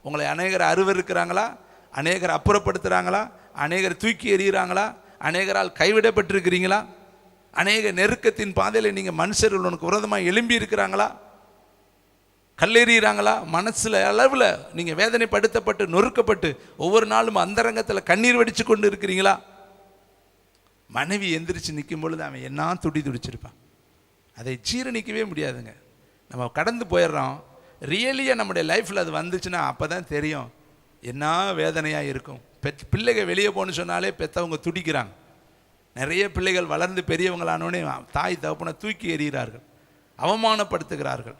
உங்களை அநேகர் அருவருக்கிறாங்களா? அநேகர் அப்புறப்படுத்துகிறாங்களா? அநேகர் தூக்கி எறிகிறாங்களா? அநேகரால் கைவிடப்பட்டிருக்கிறீங்களா? அநேக நெருக்கத்தின் பாதையில் நீங்கள் மனுஷர்கள் உனக்கு விரோதமாக எழும்பி இருக்கிறாங்களா? கல்லெறிகிறாங்களா? மனசில் அளவில் நீங்கள் வேதனைப்படுத்தப்பட்டு நொறுக்கப்பட்டு ஒவ்வொரு நாளும் அந்தரங்கத்தில் கண்ணீர் வடித்து கொண்டு இருக்கிறீங்களா? மனைவி எந்திரிச்சு நிற்கும் பொழுது அவன் என்ன துடிச்சிருப்பான். அதை ஜீரணிக்கவே முடியாதுங்க. நம்ம கடந்து போயிடுறோம். ரியலியாக நம்முடைய லைஃப்பில் அது வந்துச்சுன்னா அப்போ தான் தெரியும் என்ன வேதனையாக இருக்கும். பிள்ளைகள் வெளியே போகணுன்னு சொன்னாலே பெற்றவங்க துடிக்கிறாங்க. நிறைய பிள்ளைகள் வளர்ந்து பெரியவங்களானோடனே தாய் தகப்பனை தூக்கி எறிகிறார்கள், அவமானப்படுத்துகிறார்கள்.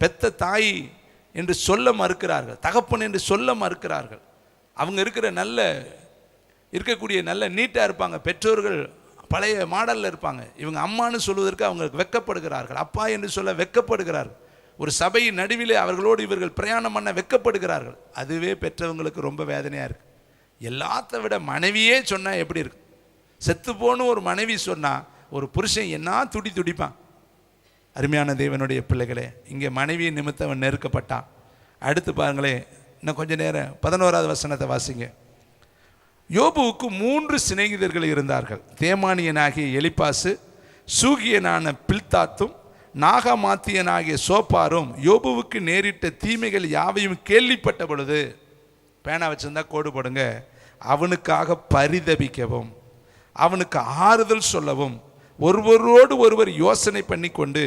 பெத்த தாய் என்று சொல்ல மறுக்கிறார்கள், தகப்பன் என்று சொல்ல மறுக்கிறார்கள். அவங்க இருக்கக்கூடிய நல்ல நீட்டாக இருப்பாங்க, பெற்றோர்கள் பழைய மாடலில் இருப்பாங்க. இவங்க அம்மானு சொல்வதற்கு அவங்களுக்கு வெட்கப்படுகிறார்கள், அப்பா என்று சொல்ல வெட்கப்படுகிறார்கள். ஒரு சபையின் நடுவிலே அவர்களோடு இவர்கள் பிரயாணம் பண்ண வெட்கப்படுகிறார்கள். அதுவே பெற்றவங்களுக்கு ரொம்ப வேதனையாக இருக்குது. எல்லாத்த விட மனைவியே சொன்னால் எப்படி இருக்கு? செத்துப்போன்னு ஒரு மனைவி சொன்னால் ஒரு புருஷன் என்ன துடிப்பான். அருமையான தேவனுடைய பிள்ளைகளே, இங்கே மனைவியின் நிமித்தம் அவன் நெருக்கப்பட்டான். அடுத்து பாருங்களேன், இன்னும் கொஞ்சம் நேரம் 11ஆவது வசனத்தை வாசிங்க. யோபுவுக்கு 3 சிநேகிதர்கள் இருந்தார்கள். தேமானியனாகிய எலிப்பாசு, சூகியனான பில்தாத்தும், நாகமாத்தியனாகிய சோப்பாரும் யோபுவுக்கு நேரிட்ட தீமைகள் யாவையும் கேள்விப்பட்ட பொழுது, பேனா வச்சிருந்தா கோடு போடுங்க, அவனுக்காக பரிதபிக்கவும் அவனுக்கு ஆறுதல் சொல்லவும் ஒருவரோடு ஒருவர் யோசனை பண்ணி கொண்டு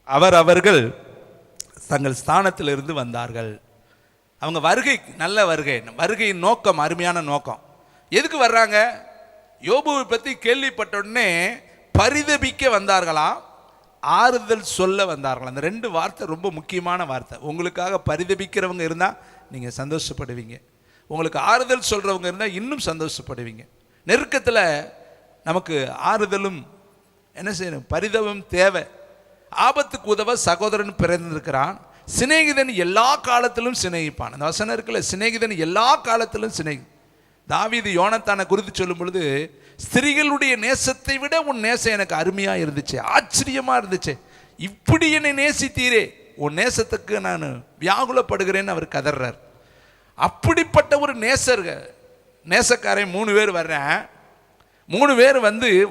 அவர்கள் தங்கள் ஸ்தானத்திலிருந்து வந்தார்கள். அவங்க வருகை நல்ல வருகையின் நோக்கம் அருமையான நோக்கம். எதுக்கு வர்றாங்க? யோபுவை பற்றி கேள்விப்பட்ட உடனே பரிதபிக்க வந்தார்களாம், ஆறுதல் சொல்ல வந்தார்களாம். அந்த 2 வார்த்தை ரொம்ப முக்கியமான வார்த்தை. உங்களுக்காக பரிதபிக்கிறவங்க இருந்தால் நீங்கள் சந்தோஷப்படுவீங்க, உங்களுக்கு ஆறுதல் சொல்கிறவங்க இருந்தால் இன்னும் சந்தோஷப்படுவீங்க. நெருக்கத்தில் நமக்கு ஆறுதலும் என்ன செய்யணும், பரிதவம் தேவை. ஆபத்துக்கு உதவ சகோதரன் பிறந்திருக்கிறான், சிநேகிதன் எல்லா காலத்திலும் சிநேகிப்பான். அந்த வசனம் இருக்குல்ல, சிநேகிதன் எல்லா காலத்திலும் சிநேகி. தாவீது யோனத்தானை குறித்து சொல்லும் பொழுது, ஸ்திரீகளுடைய நேசத்தை விட உன் நேசம் எனக்கு அருமையாக இருந்துச்சு, ஆச்சரியமாக இருந்துச்சு, இப்படி என்னை நேசித்தீரே, உன் நேசத்துக்கு நான் வியாகுலப்படுகிறேன்னு அவர் கதறார். அப்படிப்பட்ட ஒரு நேசக்காரன் 3 பேர் வர்றேன். 3 பேர்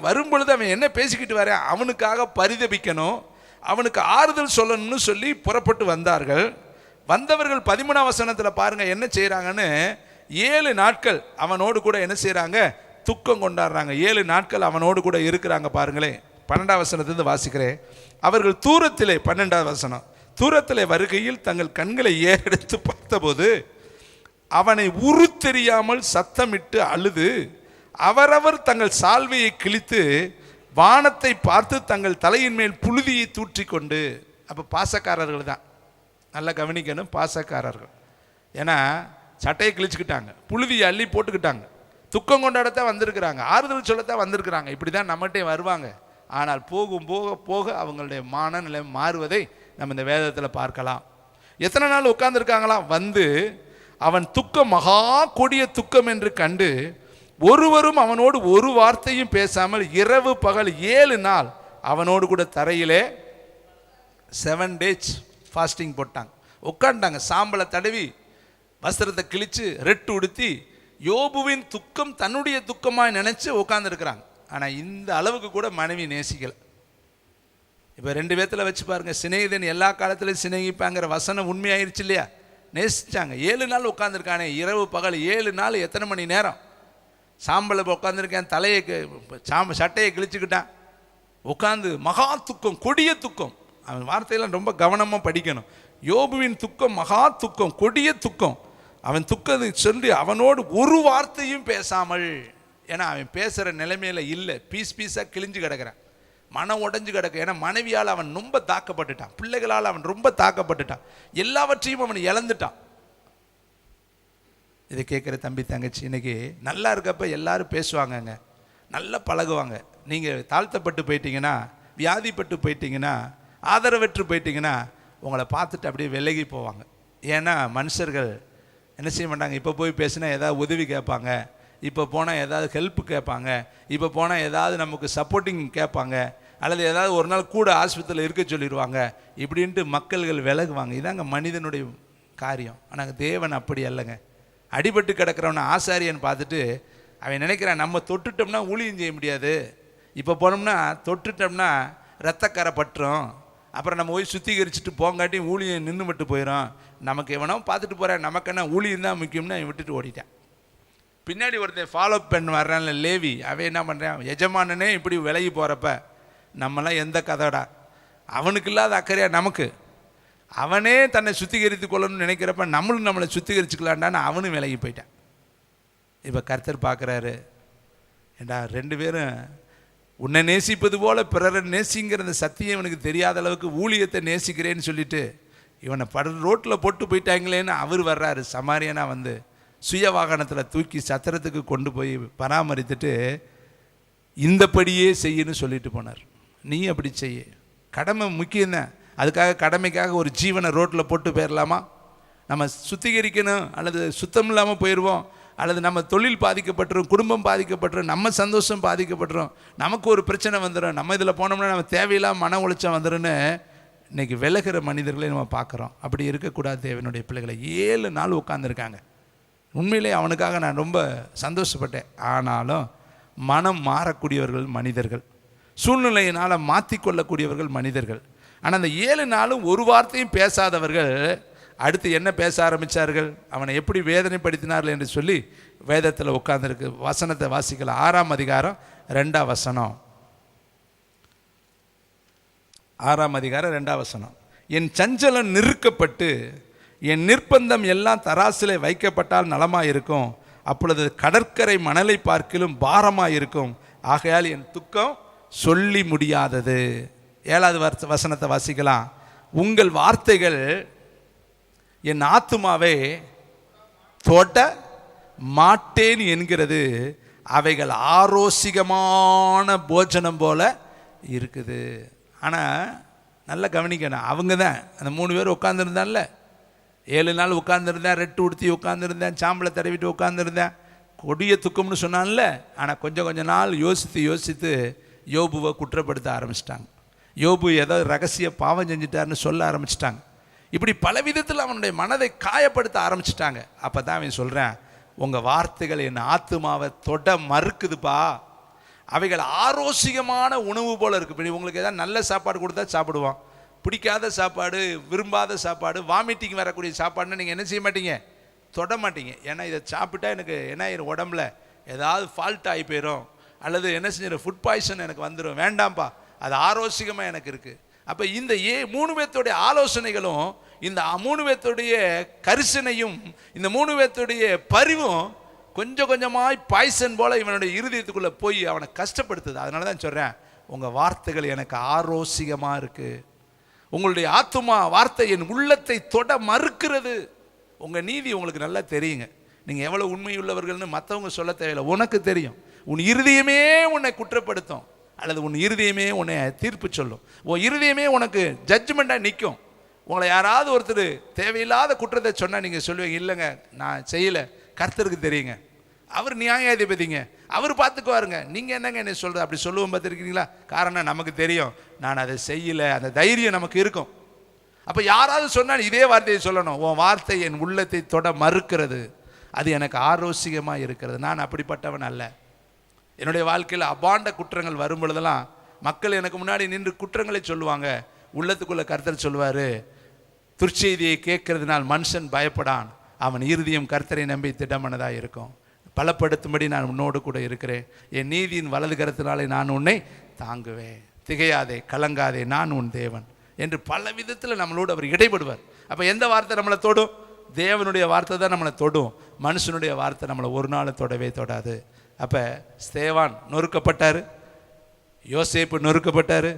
வரும்பொழுது அவன் என்ன பேசிக்கிட்டு வரேன், அவனுக்காக பரிதபிக்கணும், அவனுக்கு ஆறுதல் சொல்லணும்னு சொல்லி புறப்பட்டு வந்தார்கள். வந்தவர்கள் 13ஆம் வசனத்தில் பாருங்க என்ன செய்கிறாங்கன்னு, 7 நாட்கள் அவனோடு கூட என்ன செய்கிறாங்க, துக்கம் கொண்டாடுறாங்க. 7 நாட்கள் அவனோடு கூட இருக்கிறாங்க. பாருங்களேன், 12ஆம் வசனத்திலிருந்து வாசிக்கிறேன். அவர்கள் தூரத்திலே, 12ஆம் வசனம், தூரத்திலே வருகையில் தங்கள் கண்களை ஏறெடுத்து பார்த்தபோது அவனை உரு தெரியாமல் சத்தமிட்டு அழுது அவரவர் தங்கள் சால்வையை கிழித்து வானத்தை பார்த்து தங்கள் தலையின் மேல் புழுதியை தூற்றிக்கொண்டு. அப்போ பாசக்காரர்கள் தான், நல்லா கவனிக்கணும், பாசக்காரர்கள். ஏன்னா சட்டையை கிழிச்சுக்கிட்டாங்க, புழுதியை அள்ளி போட்டுக்கிட்டாங்க, துக்கம் கொண்டாடத்தான் வந்திருக்கிறாங்க, ஆறுதல் சொல்லத்தான் வந்திருக்கிறாங்க. இப்படி தான் நம்மகிட்டே வருவாங்க. ஆனால் போகும் போக போக அவங்களுடைய மனநிலை மாறுவதை நம்ம இந்த வேதத்தில் பார்க்கலாம். எத்தனை நாள் உட்கார்ந்துருக்காங்களாம், அவன் துக்கம் மகா கொடிய துக்கம் என்று கண்டு ஒருவரும் அவனோடு ஒரு வார்த்தையும் பேசாமல் இரவு பகல் 7 நாள் அவனோடு கூட தரையிலே 7 days ஃபாஸ்டிங் போட்டாங்க, உட்காண்டாங்க. சாம்பலை தடவி வஸ்திரத்தை கிழிச்சு ரெட்டு உடுத்தி யோபுவின் துக்கம் தன்னுடைய துக்கமாக நினைச்சு உட்கார்ந்துருக்கிறாங்க. ஆனால் இந்த அளவுக்கு கூட மனைவி நேசிக்கலை. இப்போ 2 பேர்த்தில் வச்சு பாருங்க, சிநேகிதன் எல்லா காலத்திலையும் சிநேகிப்பாங்கிற வசனம் உண்மையாயிருச்சு இல்லையா? நேசிச்சாங்க. 7 நாள் உட்காந்துருக்கானே, இரவு பகல் 7 நாள், எத்தனை மணி நேரம் சாம்பலை உட்காந்துருக்கேன், தலையை சட்டையை கிழிச்சுக்கிட்டான், உட்காந்து மகா துக்கம், கொடிய துக்கம். அவன் வார்த்தையெல்லாம் ரொம்ப கவனமாக படிக்கணும். யோபுவின் துக்கம் மகா துக்கம், கொடிய துக்கம். அவன் துக்கத்தை சொல்லி அவனோடு ஒரு வார்த்தையும் பேசாமல், ஏன்னா அவன் பேசுகிற நிலைமையில இல்லை, பீஸாக கிழிஞ்சு கிடக்கிறான், மனம் உடஞ்சு கிடக்கு. ஏன்னா மனைவியால் அவன் ரொம்ப தாக்கப்பட்டுட்டான், பிள்ளைகளால் அவன் ரொம்ப தாக்கப்பட்டுட்டான், எல்லாவற்றையும் அவன் இழந்துட்டான். இதை கேட்குற தம்பி தங்கச்சி, இன்னைக்கு நல்லா இருக்கப்ப எல்லாரும் பேசுவாங்கங்க, நல்லா பழகுவாங்க. நீங்கள் தாழ்த்தப்பட்டு போயிட்டீங்கன்னா, வியாதிப்பட்டு போயிட்டீங்கன்னா, ஆதரவற்று போயிட்டீங்கன்னா உங்களை பார்த்துட்டு அப்படியே விலகி போவாங்க. ஏன்னா மனுஷர்கள் என்ன செய்ய மாட்டாங்க, இப்போ போய் பேசினா ஏதாவது உதவி கேட்பாங்க, இப்போ போனால் ஏதாவது ஹெல்ப்பு கேட்பாங்க, இப்போ போனால் ஏதாவது நமக்கு சப்போர்ட்டிங் கேட்பாங்க, அல்லது ஏதாவது ஒரு நாள் கூட ஆஸ்பத்திரியில் இருக்க சொல்லிடுவாங்க, இப்படின்ட்டு மக்கள்கள் விலகுவாங்க. இதாங்க மனிதனுடைய காரியம். ஆனால் தேவன் அப்படி அல்லங்க. அடிபட்டு கிடக்கிறவனை ஆசாரியன் பார்த்துட்டு அவன் நினைக்கிறான், நம்ம தொட்டுட்டோம்னா ஊழியம் செய்ய முடியாது, இப்போ போனோம்னா தொட்டுட்டோம்னா ரத்தக்கரை பட்டுரும், அப்புறம் நம்ம போய் சுத்திகரிச்சுட்டு போங்காட்டி ஊழியம் நின்று மட்டும் போயிடும், நமக்கு எவனோ பார்த்துட்டு போகிறேன், நமக்கு என்ன ஊழியம் தான் முக்கியம்னு அவன் விட்டுட்டு ஓடிட்டான். பின்னாடி ஒருத்தன் ஃபாலோ பண்ண வர்றான்ல லேவி, அவன் என்ன பண்ணுறான், எஜமானனே இப்படி விலகி போகிறப்ப நம்மளாம் எந்த கதைடா, அவனுக்கு இல்லாத அக்கறையா நமக்கு, அவனே தன்னை சுத்திகரித்து கொள்ளணும்னு நினைக்கிறப்ப நம்மளும் நம்மளை சுத்திகரிச்சுக்கலான்டான்னு அவனும் விலகி போயிட்டான். இப்போ கர்த்தர் பார்க்குறாரு, ஏண்டா 2 பேரும் உன்னை நேசிப்பது போல பிறரை நேசிங்கிற அந்த சத்தியம் இவனுக்கு தெரியாத அளவுக்கு ஊழியத்தை நேசிக்கிறேன்னு சொல்லிட்டு இவனை ரோட்டில் போட்டு போயிட்டாங்களேன்னு அவர் வர்றாரு. சமாரியனா சுய வாகனத்தில் தூக்கி சத்திரத்துக்கு கொண்டு போய் பராமரித்துட்டு இந்தபடியே செய்யன்னு சொல்லிட்டு போனார். நீ அப்படி செய்ய, கடமை முக்கியம்தான், அதுக்காக கடமைக்காக ஒரு ஜீவனை ரோட்டில் போட்டு போயிடலாமா? நம்ம சுத்திகரிக்கணும், அல்லது சுத்தம் இல்லாமல் போயிடுவோம், அல்லது நம்ம தொழில் பாதிக்கப்பட்டுரும், குடும்பம் பாதிக்கப்பட்டுரும், நம்ம சந்தோஷம் பாதிக்கப்பட்டுரும், நமக்கு ஒரு பிரச்சனை வந்துடும், நம்ம இதில் போனோம்னா நம்ம தேவையில்லாம மன உளைச்சம் வந்துடும்னு இன்றைக்கி விலகிற மனிதர்களை நம்ம பார்க்குறோம். அப்படி இருக்கக்கூடாது. தேவனுடைய பிள்ளைகளை 7 நாள் உட்காந்துருக்காங்க. உண்மையிலே அவனுக்காக நான் ரொம்ப சந்தோஷப்பட்டேன். ஆனாலும் மனம் மாறக்கூடியவர்கள் மனிதர்கள், சூழ்நிலையினால் மாற்றிக்கொள்ளக்கூடியவர்கள் மனிதர்கள். ஆனால் அந்த 7 நாளும் ஒரு வார்த்தையும் பேசாதவர்கள் அடுத்து என்ன பேச ஆரம்பித்தார்கள், அவனை எப்படி வேதனைப்படுத்தினார்கள் என்று சொல்லி வேதத்தில் உட்கார்ந்துருக்கு. வசனத்தை வாசிக்கலாம். 6ஆம் அதிகாரம் 2ஆம் வசனம். 6ஆம் அதிகாரம் 2ஆம் வசனம். என் சஞ்சலம் நிறுக்கப்பட்டு என் நிர்பந்தம் எல்லாம் தராசிலே வைக்கப்பட்டால் நலமாக இருக்கும், அப்பொழுது கடற்கரை மணலை பார்க்கிலும் பாரமாக இருக்கும், ஆகையால் என் துக்கம் சொல்லி முடியாதது. 7வது வசனத்தை வாசிக்கலாம். உங்கள் வார்த்தைகள் என் ஆத்துமாவை தோட்ட மாட்டேன் என்கிறது, அவைகள் ஆரோசிகமான போஜனம் போல இருக்குது. ஆனால் நல்லா கவனிக்கணும், அவங்க தான் அந்த 3 பேர் உட்காந்துருந்தான்ல, 7 நாள் உட்காந்துருந்தேன், ரெட்டு உடுத்தி உட்காந்துருந்தேன், சாம்பலை தடவிட்டு உட்காந்துருந்தேன், கொடிய துக்கம்னு சொன்னான்ல. ஆனால் கொஞ்சம் நாள் யோசித்து யோபுவை குற்றப்படுத்த ஆரம்பிச்சிட்டாங்க. யோபு ஏதோ ரகசிய பாவம் செஞ்சிட்டாருன்னு சொல்ல ஆரம்பிச்சிட்டாங்க. இப்படி பல விதத்தில் அவனுடைய மனதை காயப்படுத்த ஆரம்பிச்சிட்டாங்க. அப்போ தான் அவன் சொல்கிறேன், உங்கள் வார்த்தைகள் என் ஆத்துமாவை தொட மறுக்குதுப்பா, அவைகள் ஆரோசிகமான உணவு போல் இருக்குது. இப்படி உங்களுக்கு ஏதாவது நல்ல சாப்பாடு கொடுத்தா சாப்பிடுவான், பிடிக்காத சாப்பாடு, விரும்பாத சாப்பாடு, வாமிட்டிங் வரக்கூடிய சாப்பாடுன்னு நீங்கள் என்ன செய்ய மாட்டீங்க, தொட மாட்டீங்க. ஏன்னா இதை சாப்பிட்டா எனக்கு என்ன ஆயிரும், உடம்புல ஏதாவது ஃபால்ட் ஆகி போயிடும், அல்லது என்ன செஞ்சிடும், ஃபுட் பாய்சன் எனக்கு வந்துடும், வேண்டாம்ப்பா, அது ஆரோசிகமாக எனக்கு இருக்குது. அப்போ இந்த 3 பேர்த்துடைய ஆலோசனைகளும், இந்த 3 பேர்த்துடைய கரிசனையும், இந்த 3 பேர்த்துடைய பரிவும் கொஞ்சமாய் பாய்சன் போல இவனுடைய இருதயத்துக்குள்ளே போய் அவனை கஷ்டப்படுத்துது. அதனால தான் சொல்கிறேன், உங்கள் வார்த்தைகள் எனக்கு ஆரோசிகமாக இருக்குது. உங்களுடைய ஆத்துமா வார்த்தை என் உள்ளத்தை தொட மறுக்கிறது. உங்கள் நீதி உங்களுக்கு நல்லா தெரியுங்க. நீங்கள் எவ்வளோ உண்மையுள்ளவர்கள்னு மற்றவங்க சொல்ல தேவையில்லை, உனக்கு தெரியும். உன் இருதயமே உன்னை குற்றப்படுத்தும், அல்லது உன் இருதயமே உன்னை தீர்ப்பு சொல்லும். உன் இருதயமே உனக்கு ஜட்ஜ்மெண்ட்டாக நிற்கும். உங்களை யாராவது ஒருத்தர் தேவையில்லாத குற்றத்தை சொன்னால் நீங்கள் சொல்லுவீங்க, இல்லைங்க நான் செய்யலை, கர்த்தருக்கு தெரியுங்க, அவர் நியாயாதிபதிங்க, அவர் பார்த்துக்குவாருங்க, நீங்கள் என்னங்க என்ன சொல்கிறது, அப்படி சொல்லுவோம் பார்த்துருக்கீங்களா? காரணம் நமக்கு தெரியும் நான் அதை செய்யலை, அந்த தைரியம் நமக்கு இருக்கும். அப்போ யாராவது சொன்னால் இதே வார்த்தையை சொல்லணும், உன் வார்த்தை என் உள்ளத்தை தொட மறுக்கிறது, அது எனக்கு ஆரோசிகமாக இருக்கிறது. நான் அப்படிப்பட்டவன் அல்ல. என்னுடைய வாழ்க்கையில் அபாண்ட குற்றங்கள் வரும் பொழுதெல்லாம் மக்கள் எனக்கு முன்னாடி நின்று குற்றங்களை சொல்லுவாங்க. உள்ளத்துக்குள்ளே கர்த்தர் சொல்லுவார், துர்ச்செய்தியை கேட்கறதுனால் மனுஷன் பயப்படான், அவன் இருதயம் கர்த்தரை நம்பி திடமனதாக இருக்கும். பலப்படுத்தும்படி நான் உன்னோடு கூட இருக்கிறேன், என் நீதியின் வலது கரத்தினாலே நான் உன்னை தாங்குவேன், திகையாதே கலங்காதே, நான் உன் தேவன் என்று பல விதத்தில் நம்மளோடு அவர் இடைபடுவார். அப்போ எந்த வார்த்தை நம்மளை தொடும்? தேவனுடைய வார்த்தை தான் நம்மளை தொடும். மனுஷனுடைய வார்த்தை நம்மளை ஒரு நாள் தொடவே தொடாது. அப்போ ஸ்தேவான் நொறுக்கப்பட்டார், யோசேப்பு நொறுக்கப்பட்டார்,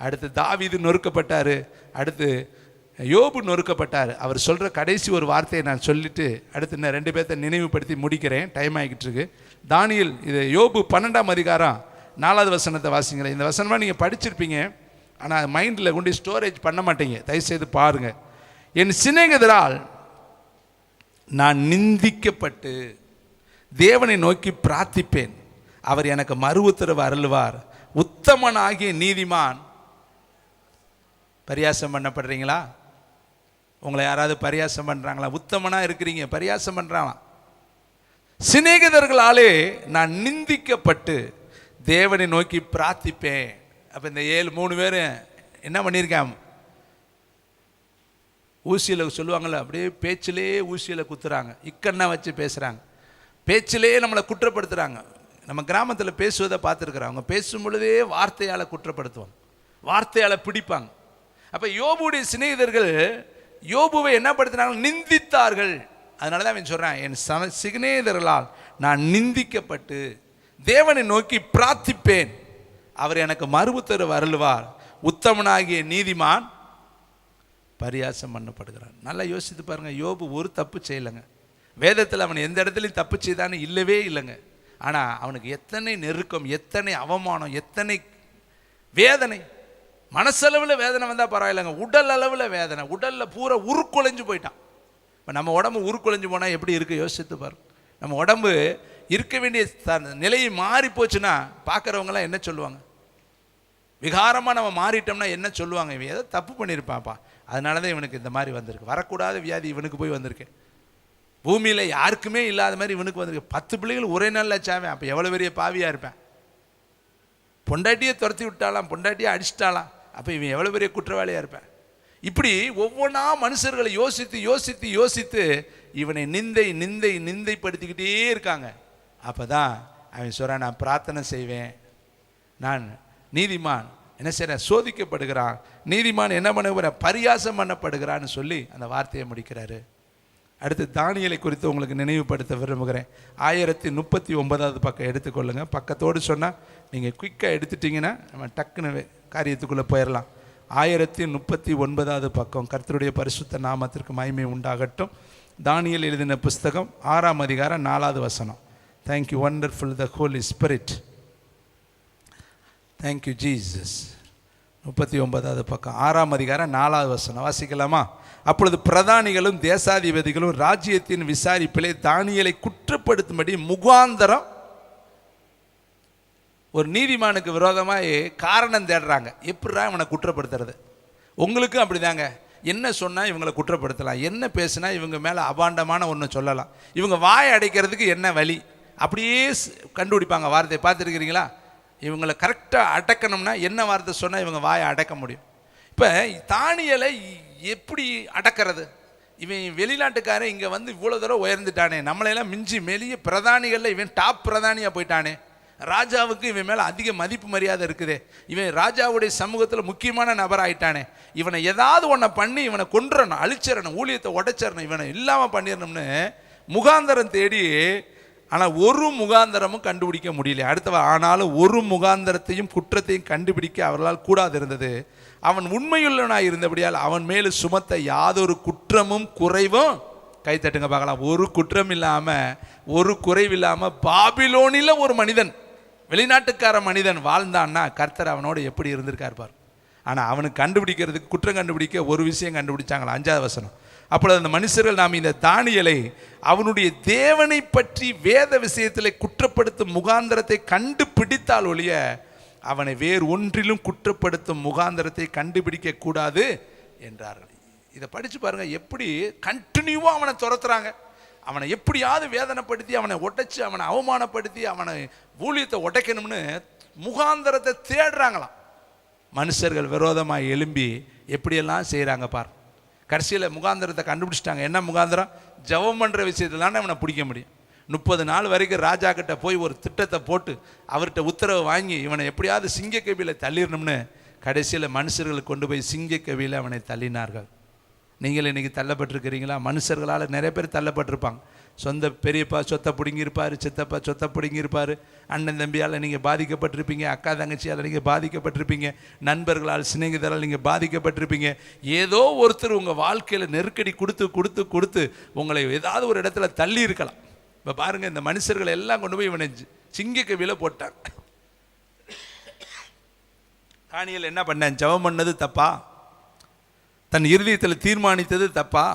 அடுத்து தாவீது நொறுக்கப்பட்டார், அடுத்து யோபு நொறுக்கப்பட்டார். அவர் சொல்கிற கடைசி ஒரு வார்த்தையை நான் சொல்லிவிட்டு அடுத்து இன்னும் 2 பேர்த்த நினைவுபடுத்தி முடிக்கிறேன், டைம் ஆகிக்கிட்டு இருக்கு. தானியேல், இது யோபு 12ஆம் அதிகாரம் 4வது வசனத்தை வாசிங்களேன். இந்த வசனமாக நீங்கள் படிச்சிருப்பீங்க, ஆனால் மைண்டில் கொண்டு ஸ்டோரேஜ் பண்ண மாட்டீங்க, தயவுசெய்து பாருங்கள். என் சிநேகிதரால் நான் நிந்திக்கப்பட்டு தேவனை நோக்கி பிரார்த்திப்பேன், அவர் எனக்கு மறு உத்தரவு அருள்வார். உத்தமனாகிய நீதிமான். பரியாசம் பண்ணப்படுறீங்களா? உங்களை யாராவது பரியாசம் பண்ணுறாங்களா? உத்தமனாக இருக்கிறீங்க, பரியாசம் பண்ணுறாங்களாம். சிநேகிதர்களாலே நான் நிந்திக்கப்பட்டு தேவனை நோக்கி பிரார்த்திப்பேன். அப்போ இந்த 3 பேர் என்ன பண்ணியிருக்காங்க? ஊசியில் சொல்லுவாங்கள்ல, அப்படியே பேச்சிலே ஊசியில் குத்துறாங்க, இக்கண்ணா வச்சு பேசுகிறாங்க, பேச்சிலே நம்மளை குற்றப்படுத்துகிறாங்க. நம்ம கிராமத்தில் பேசுவதை பார்த்துருக்குறாங்க, அவங்க பேசும் பொழுதே வார்த்தையால் குற்றப்படுத்துவாங்க, வார்த்தையால் பிடிப்பாங்க. அப்போ யோபுடைய சிநேகிதர்கள் யோபுவை என்ன படுத்தினாங்க? நிந்தித்தார்கள். அதனால தான் அவன் சொல்கிறான், என் சிநேகிதர்களால் நான் நிந்திக்கப்பட்டு தேவனை நோக்கி பிரார்த்திப்பேன், அவர் எனக்கு மறு உத்தரவு அருள்வார். உத்தமனாகிய நீதிமான் பரியாசம் பண்ணப்படுகிறான். நல்லா யோசித்து பாருங்கள், யோபு ஒரு தப்பு செய்யலைங்க. வேதத்தில் அவன் எந்த இடத்துலையும் தப்பு செய்தான்னு இல்லவே இல்லைங்க. ஆனால் அவனுக்கு எத்தனை நெருக்கம், எத்தனை அவமானம், எத்தனை வேதனை. மனசளவில் வேதனை வந்தால் பரவாயில்லைங்க, உடல் அளவில் வேதனை, உடலில் பூரா உருக்குலைஞ்சு போயிட்டான். இப்போ நம்ம உடம்பு உருக்குலைஞ்சு போனால் எப்படி இருக்குது யோசித்து பாரு. நம்ம உடம்பு இருக்க வேண்டிய நிலையை மாறி போச்சுன்னா பார்க்குறவங்களாம் என்ன சொல்லுவாங்க? விகாரமாக நம்ம மாறிட்டோம்னா என்ன சொல்லுவாங்க? இவன் ஏதோ தப்பு பண்ணியிருப்பாப்பா, அதனால தான் இவனுக்கு இந்த மாதிரி வந்திருக்கு. வரக்கூடாத வியாதி இவனுக்கு போய் வந்திருக்கு, பூமியில் யாருக்குமே இல்லாத மாதிரி இவனுக்கு வந்திருக்கு. 10 பிள்ளைகள் ஒரே நாளில் சாவேன், அப்போ எவ்வளோ பெரிய பாவியாக இருப்பேன். பொண்டாட்டியை துரத்தி விட்டாலாம், பொண்டாட்டியை அடிச்சிட்டாலாம், அப்போ இவன் எவ்வளோ பெரிய குற்றவாளியாக இருப்பேன். இப்படி ஒவ்வொன்றா மனுஷர்களை யோசித்து யோசித்து யோசித்து இவனை நிந்தைப்படுத்திக்கிட்டே இருக்காங்க. அப்போ தான் அவன் சொல்கிறான், நான் பிரார்த்தனை செய்வேன், நான் நீதிமான் என்ன செய்கிறேன், சோதிக்கப்படுகிறான், நீதிமான் என்ன பண்ண பரியாசம் பண்ணப்படுகிறான்னு சொல்லி அந்த வார்த்தையை முடிக்கிறாரு. அடுத்து தானியேலை குறித்து உங்களுக்கு நினைவுபடுத்த விரும்புகிறேன். 1039வது பக்கம் எடுத்துக்கொள்ளுங்க. பக்கத்தோடு சொன்னால் நீங்கள் குயிக்காக எடுத்துட்டிங்கன்னா நம்ம டக்குன்னு காரியத்துக்குள்ளே போயிடலாம். 1039வது பக்கம். கர்த்தருடைய பரிசுத்த நாமத்திற்கு மகிமை உண்டாகட்டும். தானியேல் எழுதின புஸ்தகம் 6ஆம் அதிகாரம் 4வது வசனம். Thank you wonderful the Holy Spirit. Thank you Jesus. 39வது பக்கம் 6ஆம் அதிகாரம் 4வது வசனம் வாசிக்கலாமா? அப்பொழுது பிரதானிகளும் தேசாதிபதிகளும் ராஜ்யத்தின் விசாரிப்பிலே தானியேலை குற்றப்படுத்தும்படி முகாந்தரம், ஒரு நீதிமானுக்கு விரோதமாக காரணம் தேடுறாங்க. எப்படிடா இவனை குற்றப்படுத்துறது? உங்களுக்கும் அப்படிதாங்க. என்ன சொன்னால் இவங்களை குற்றப்படுத்தலாம், என்ன பேசுனா இவங்க மேலே அபாண்டமான ஒன்று சொல்லலாம், இவங்க வாயை அடைக்கிறதுக்கு என்ன வழி, அப்படியே கண்டுபிடிப்பாங்க வார்த்தையை. பார்த்துருக்கிறீங்களா? இவங்களை கரெக்டாக அடக்கணும்னா என்ன வார்த்தை சொன்னால் இவங்க வாயை அடக்க முடியும். இப்போ தானியேலை எப்படி அடக்கிறது? இவன் வெளிநாட்டுக்காரன் இங்கே வந்து இவ்வளோ தூரம் உயர்ந்துட்டானே, நம்மளையெல்லாம் மிஞ்சி மெலிய பிரதானிகளில் இவன் டாப் பிரதானியாக போயிட்டானே, ராஜாவுக்கு இவன் மேலே அதிக மதிப்பு மரியாதை இருக்குதே, இவன் ராஜாவுடைய சமூகத்தில் முக்கியமான நபர் ஆயிட்டானே, இவனை ஏதாவது ஒன்றை பண்ணி இவனை கொன்றணும், அழிச்சிடணும், ஊழியத்தை உடைச்சிடணும், இவனை இல்லாமல் பண்ணிடணும்னு முகாந்தரம் தேடி, ஆனால் ஒரு முகாந்தரமும் கண்டுபிடிக்க முடியல. அடுத்தவ ஆனாலும் ஒரு முகாந்தரத்தையும் குற்றத்தையும் கண்டுபிடிக்க அவர்களால் கூடாது இருந்தது. அவன் உண்மையுள்ளவனாய் இருந்தபடியால் அவன் மேலே சுமத்த யாதொரு குற்றமும் குறைவும், கைத்தட்டுங்க பார்க்கலாம், ஒரு குற்றம் இல்லாமல் ஒரு குறைவில்லாமல் பாபிலோனில் ஒரு மனிதன், வெளிநாட்டுக்கார மனிதன் வாழ்ந்தான்னா கர்த்தர் அவனோடு எப்படி இருந்திருக்கார் பார். ஆனால் அவனுக்கு கண்டுபிடிக்கிறதுக்கு, குற்றம் கண்டுபிடிக்க ஒரு விஷயம் கண்டுபிடிச்சாங்களா? 5வது வசனம். அப்பொழுது அந்த மனுஷர்கள் நாம் இந்த தானியேலை அவனுடைய தேவனை பற்றி வேத விஷயத்தில் குற்றப்படுத்தும் முகாந்தரத்தை கண்டுபிடித்தால் ஒழிய அவனை வேறு ஒன்றிலும் குற்றப்படுத்தும் முகாந்தரத்தை கண்டுபிடிக்க கூடாது என்றார்கள். இதை படித்து பாருங்க, எப்படி கண்டினியூவாக அவனை துரத்துறாங்க. அவனை எப்படியாவது வேதனைப்படுத்தி, அவனை உடைச்சி, அவனை அவமானப்படுத்தி, அவனை ஊழியத்தை உடைக்கணும்னு முகாந்தரத்தை தேடுறாங்களாம். மனுஷர்கள் விரோதமாக எழும்பி எப்படியெல்லாம் செய்கிறாங்க பார். கடைசியில் முகாந்திரத்தை கண்டுபிடிச்சிட்டாங்க. என்ன முகாந்திரம்? ஜெபம் பண்ணுற விஷயத்திலான அவனை பிடிக்க முடியும். 30 நாள் வரைக்கும் ராஜா கிட்ட போய் ஒரு திட்டத்தை போட்டு அவர்கிட்ட உத்தரவு வாங்கி இவனை எப்படியாவது சிங்கக்கவியில் தள்ளிடணும்னு கடைசியில் மனுஷர்களை கொண்டு போய் சிங்கக்கவியில் அவனை தள்ளினார்கள். நீங்கள் இன்றைக்கி தள்ளப்பட்டிருக்கிறீங்களா? மனுஷர்களால் நிறைய பேர் தள்ளப்பட்டிருப்பாங்க. சொந்த பெரியப்பா சொத்தை பிடுங்கியிருப்பார், சித்தப்பா சொத்தை பிடுங்கியிருப்பார், அண்ணன் தம்பியால் நீங்கள் பாதிக்கப்பட்டிருப்பீங்க, அக்கா தங்கச்சியால் நீங்கள் பாதிக்கப்பட்டிருப்பீங்க, நண்பர்களால் சிநேகிதரால் நீங்கள் பாதிக்கப்பட்டிருப்பீங்க. ஏதோ ஒருத்தர் உங்கள் வாழ்க்கையில் நெருக்கடி கொடுத்து கொடுத்து கொடுத்து உங்களை ஏதாவது ஒரு இடத்துல தள்ளி இருக்கலாம். இப்போ பாருங்கள், இந்த மனுஷர்களை எல்லாம் கொண்டு போய் இவனை சிங்கக்கவியில் போட்டாங்க. தானியேல் என்ன பண்ணேன்? ஜெபம் பண்ணது தப்பா? தன் இருதயத்தில் தீர்மானித்தது தப்பா?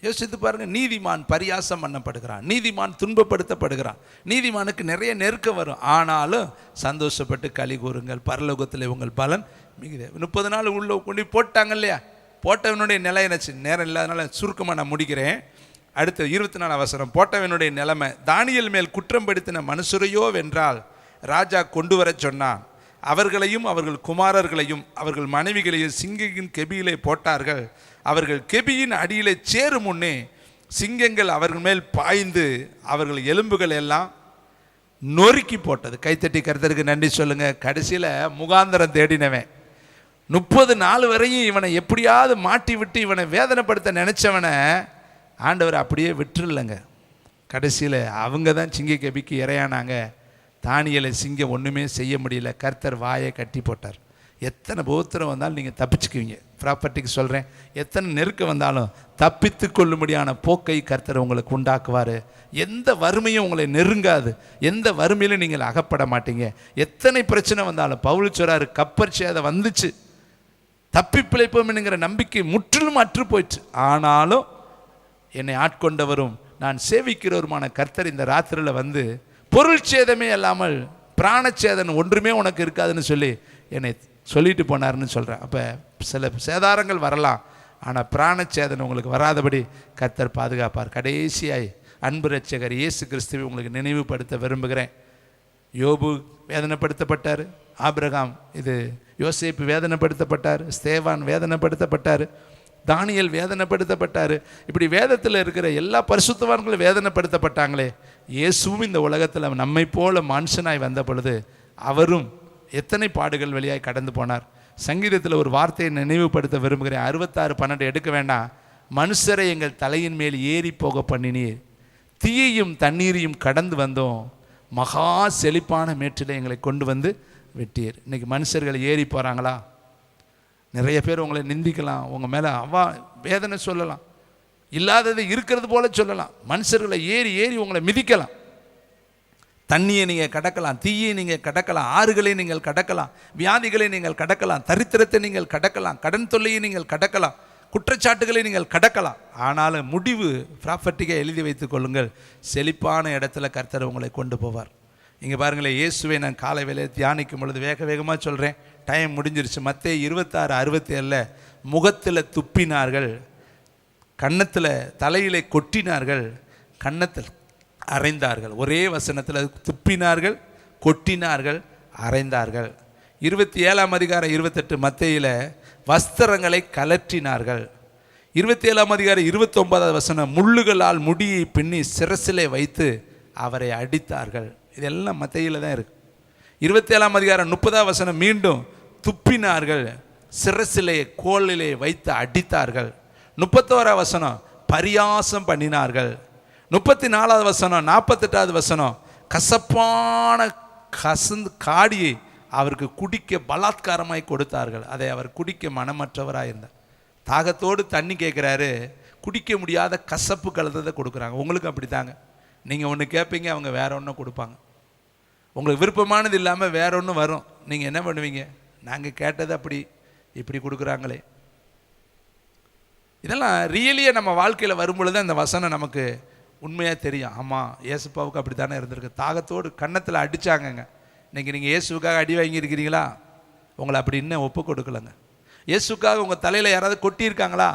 யோசித்து பாருங்க. நீதிமான் பரியாசம் பண்ணப்படுகிறான், நீதிமான் துன்பப்படுத்தப்படுகிறான், நீதிமானுக்கு நிறைய நெருக்கம் வரும். ஆனாலும் சந்தோஷப்பட்டு களி கூறுங்கள், பரலோகத்தில் உங்கள் பலன் மிகுது. 30 நாள் உள்ள கொண்டு போட்டாங்க இல்லையா? போட்டவனுடைய நிலை என்னச்சு? நேரம் இல்லாதனால சுருக்கமாக நான் முடிக்கிறேன். அடுத்த 24 வசனம். போட்டவனுடைய நிலைமை, தானியேல் மேல் குற்றம் படுத்தின மனுஷரையோ வென்றால் ராஜா கொண்டு வர சொன்னான். அவர்களையும் அவர்கள் குமாரர்களையும் அவர்கள் மனைவிகளையும் சிங்கத்தின் கெபியிலே போட்டார்கள். அவர்கள் கெபியின் அடியிலே சேரும் முன்னே சிங்கங்கள் அவர்கள் மேல் பாய்ந்து அவர்கள் எலும்புகள் எல்லாம் நொறுக்கி போட்டது. கைத்தட்டி கர்த்தருக்கு நன்றி சொல்லுங்க. கடைசியில் முகாந்தரம் தேடினவன் 30 நாள் வரையும் இவனை எப்படியாவது மாட்டி விட்டு இவனை வேதனைப்படுத்த நினைச்சவனை ஆண்டவர் அப்படியே விட்டுருலங்க. கடைசியில் அவங்க தான் சிங்க கெபிக்கு இறையானாங்க. தானியேலை சிங்கம் ஒன்றுமே செய்ய முடியல. கர்த்தர் வாயை கட்டி போட்டார். எத்தனை போத்திரம் வந்தாலும் நீங்கள் தப்பிச்சுக்குவீங்க. ப்ராப்பர்ட்டிக்கு சொல்கிறேன், எத்தனை நெருக்கம் வந்தாலும் தப்பித்து கொள்ளும்படியான போக்கை கர்த்தர் உங்களுக்கு உண்டாக்குவார். எந்த வறுமையும் உங்களை நெருங்காது, எந்த வறுமையிலும் நீங்கள் அகப்பட மாட்டீங்க. எத்தனை பிரச்சனை வந்தாலும், பவுல் சொல்றாரு, கப்பர் சேதம் வந்துச்சு, தப்பி பிழைப்போம்ங்கிற நம்பிக்கை முற்றிலும் அற்று போயிடுச்சு. ஆனாலும் என்னை ஆட்கொண்டவரும் நான் சேவிக்கிறவருமான கர்த்தர் இந்த ராத்திரியில் வந்து பொருள் சேதமே இல்லாமல் பிராணச்சேதம் ஒன்றுமே உனக்கு இருக்காதுன்னு சொல்லி என்னை சொல்லிட்டு போனார்னு சொல்கிறேன். அப்போ சில சேதாரங்கள் வரலாம், ஆனால் பிராணச்சேதம் உங்களுக்கு வராதபடி கர்த்தர் பாதுகாப்பார். கடைசியாய் அன்பு இரட்சகர் இயேசு கிறிஸ்துவை உங்களுக்கு நினைவுபடுத்த விரும்புகிறேன். யோபு வேதனைப்படுத்தப்பட்டார், ஆபிரகாம் யோசேப்பு வேதனைப்படுத்தப்பட்டார், ஸ்தேவான் வேதனைப்படுத்தப்பட்டார், தானியேல் வேதனைப்படுத்தப்பட்டார். இப்படி வேதத்தில் இருக்கிற எல்லா பரிசுத்தவான்களும் வேதனைப்படுத்தப்பட்டாங்களே. இயேசுவும் இந்த உலகத்தில் நம்மை போல மனுஷனாய் வந்த பொழுது அவரும் எத்தனை பாடுகள் வழியாய் கடந்து போனார். சங்கீதத்தில் ஒரு வார்த்தையை நினைவுபடுத்த விரும்புகிறேன். 66:12 எடுக்க வேண்டாம். மனுஷரை எங்கள் தலையின் மேல் ஏறி போக பண்ணினீர், தீயையும் தண்ணீரையும் கடந்து வந்தோம், மகா செழிப்பான மேற்றில் எங்களை கொண்டு வந்து வெட்டீர். இன்னைக்கு மனுஷர்கள் ஏறி போகிறாங்களா? நிறைய பேர் உங்களை நிந்திக்கலாம், உங்கள் மேலே வேதனை சொல்லலாம், இல்லாதது இருக்கிறது போல சொல்லலாம், மனுஷர்களை ஏறி ஏறி உங்களை மிதிக்கலாம். தண்ணியை நீங்கள் கடக்கலாம், தீயை நீங்கள் கடக்கலாம், ஆறுகளை நீங்கள் கடக்கலாம், வியாதிகளை நீங்கள் கடக்கலாம், தரித்திரத்தை நீங்கள் கடக்கலாம், கடன் தொல்லையை நீங்கள் கடக்கலாம், குற்றச்சாட்டுகளை நீங்கள் கடக்கலாம். ஆனாலும் முடிவு ப்ராப்பர்ட்டிக்காக எழுதி வைத்துக் கொள்ளுங்கள். செழிப்பான இடத்துல கர்த்தர் உங்களை கொண்டு போவார். இங்கே பாருங்களேன், இயேசுவை நான் காலை வேளையை தியானிக்கும் பொழுது வேகமாக சொல்கிறேன், டைம் முடிஞ்சிருச்சு. மத்தேயு 26:67 முகத்தில் துப்பினார்கள், கன்னத்தில் தலையிலே கொட்டினார்கள், கன்னத்தில் அறைந்தார்கள். ஒரே வசனத்தில் துப்பினார்கள், கொட்டினார்கள், அறைந்தார்கள். 27:28 மத்தேயுல வஸ்திரங்களை கலற்றினார்கள். 27:29 முள்ளுகளால் முடியை பின்னி சிரசிலே வைத்து அவரை அடித்தார்கள். இதெல்லாம் மத்தேயுல தான் இருக்கு. 27:30 மீண்டும் துப்பினார்கள், சிரசிலே கோலிலே வைத்து அடித்தார்கள். 31 பரியாசம் பண்ணினார்கள். 34 48 கசப்பான காடியை அவருக்கு குடிக்க பலாத்காரமாய் கொடுத்தார்கள். அதை அவர் குடிக்க மனமற்றவராக இருந்தார். தாகத்தோடு தண்ணி கேட்குறாரு, குடிக்க முடியாத கசப்பு கலந்ததை கொடுக்குறாங்க. உங்களுக்கு அப்படி தாங்க, நீங்கள் ஒன்று கேட்பீங்க, அவங்க வேற ஒன்று கொடுப்பாங்க. உங்களுக்கு விருப்பமானது இல்லாமல் வேற ஒன்று வரும், நீங்கள் என்ன பண்ணுவீங்க? நாங்கள் கேட்டது அப்படி இப்படி கொடுக்குறாங்களே. இதெல்லாம் ரியலியே நம்ம வாழ்க்கையில் வரும்பொழுது அந்த வசனம் நமக்கு உண்மையாக தெரியும். ஆமாம், இயேசுப்பாவுக்கு அப்படி தானே இருந்திருக்கு. தாகத்தோடு கன்னத்தில் அடித்தாங்கங்க. இன்றைக்கி நீங்கள் இயேசுக்காக அடி வாங்கியிருக்கிறீங்களா? உங்களை அப்படி இன்னும் ஒப்பு கொடுக்கலங்க. இயேசுக்காக உங்கள் தலையில் யாராவது கொட்டியிருக்காங்களா?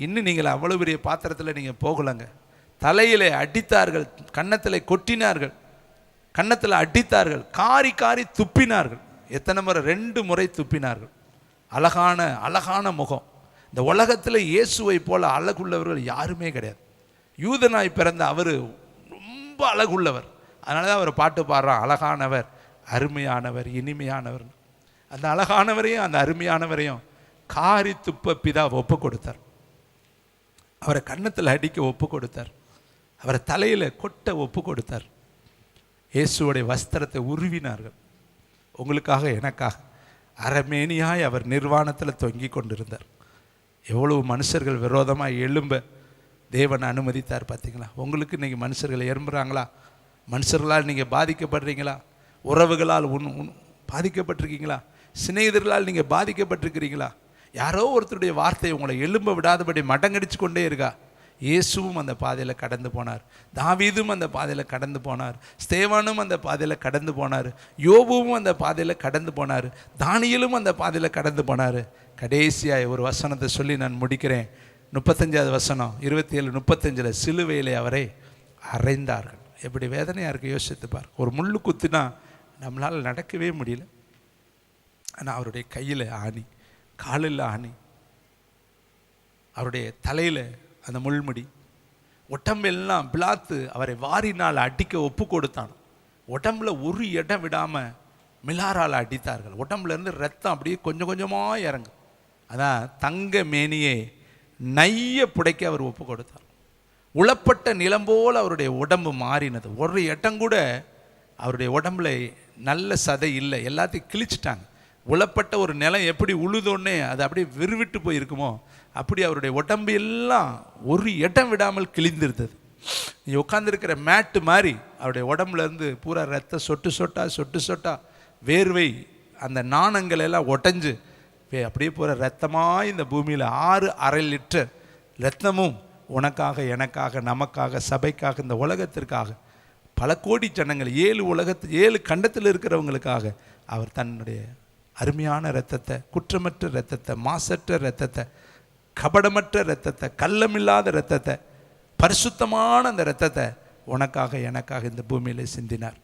இன்னும் நீங்கள் அவ்வளோ பெரிய பாத்திரத்தில் நீங்கள் போகலைங்க. தலையில் அடித்தார்கள், கன்னத்தில் கொட்டினார்கள், கன்னத்தில் அடித்தார்கள், காரி காரி துப்பினார்கள். எத்தனை முறை? 2 முறை துப்பினார்கள். அழகான அழகான முகம். இந்த உலகத்தில் இயேசுவை போல அழகுள்ளவர்கள் யாருமே கிடையாது. யூதனாய் பிறந்த அவர் ரொம்ப அழகுள்ளவர். அதனால தான் அவர் பாட்டு பாடுறான், அழகானவர், அருமையானவர், இனிமையானவர். அந்த அழகானவரையும் அந்த அருமையானவரையும் காரி துப்ப பிதா ஒப்பு கொடுத்தார். அவரை கன்னத்தில் அடிக்க ஒப்பு கொடுத்தார். அவரை தலையில் கொட்ட ஒப்பு கொடுத்தார். இயேசுவோடைய வஸ்திரத்தை உருவினார்கள். உங்களுக்காக எனக்காக அரமேனியாய் அவர் நிர்வாணத்தில் தொங்கி கொண்டிருந்தார். எவ்வளவு மனுஷர்கள் விரோதமாக எழும்ப தேவன் அனுமதித்தார் பார்த்தீங்களா? உங்களுக்கு இன்றைக்கி மனுஷர்கள் எழும்புறாங்களா? மனுஷர்களால் நீங்கள் பாதிக்கப்படுறீங்களா? உறவுகளால் பாதிக்கப்பட்டிருக்கீங்களா? சிநேகிதர்களால் நீங்கள் பாதிக்கப்பட்டிருக்கிறீங்களா? யாரோ ஒருத்தருடைய வார்த்தை உங்களை எழும்ப விடாதபடி மடங்கடிச்சு கொண்டே இருக்கா? இயேசுவும் அந்த பாதையில் கடந்து போனார். தாவீதும் அந்த பாதையில் கடந்து போனார். ஸ்தேவானும் அந்த பாதையில் கடந்து போனார். யோபுவும் அந்த பாதையில் கடந்து போனார். தானியேலும் அந்த பாதையில் கடந்து போனார். கடைசியாக ஒரு வசனத்தை சொல்லி நான் முடிக்கிறேன். 35 வசனம் 27-35 சிலுவையிலே அவரை அறைந்தார்கள். எப்படி வேதனையாக இருக்குது யோசித்து பார். ஒரு முள்ளு குத்துனா நம்மளால் நடக்கவே முடியல. ஆனால் அவருடைய கையில் ஆணி, காலில் ஆணி, அவருடைய தலையில் அந்த முள்முடி, உடம்பெல்லாம் பிளாத்து அவரை வாரினால் அடிக்க ஒப்பு கொடுத்தான். உடம்புல ஒரு இடம் விடாமல் மிலாரால் அடித்தார்கள். உடம்புலேருந்து ரத்தம் அப்படியே கொஞ்சம் கொஞ்சமாக இறங்கும். அதான் தங்க மேனியே நைய புடைக்க அவர் ஒப்பு கொடுத்தார். உளப்பட்ட நிலம் போல் அவருடைய உடம்பு மாறினது. ஒரு இடம் கூட அவருடைய உடம்புல நல்ல சதை இல்லை, எல்லாத்தையும் கிழிச்சிட்டாங்க. உளப்பட்ட ஒரு நிலம் எப்படி உழுதோன்னே அது அப்படியே விறுவிட்டு போயிருக்குமோ அப்படி அவருடைய உடம்பு எல்லாம் ஒரு இடம் விடாமல் கிழிந்திருந்தது. நீ உட்காந்துருக்கிற மேட்டு மாதிரி அவருடைய உடம்புலேருந்து பூரா ரத்தம் சொட்டு சொட்டா சொட்டு சொட்டா வேர்வை அந்த நாணங்கள் எல்லாம் உடஞ்சு அப்படியே போகிற ரத்தமாக இந்த பூமியில் 6.5 லிட்டர் ரத்தமும் உனக்காக, எனக்காக, நமக்காக, சபைக்காக, இந்த உலகத்திற்காக, பல கோடி ஜனங்கள் 7 கண்டத்தில் இருக்கிறவங்களுக்காக அவர் தன்னுடைய அருமையான இரத்தத்தை, குற்றமற்ற இரத்தத்தை, மாசற்ற இரத்தத்தை, கபடமற்ற இரத்தத்தை, கள்ளமில்லாத இரத்தத்தை, பரிசுத்தமான அந்த இரத்தத்தை உனக்காக, எனக்காக இந்த பூமியிலே சிந்தினார்.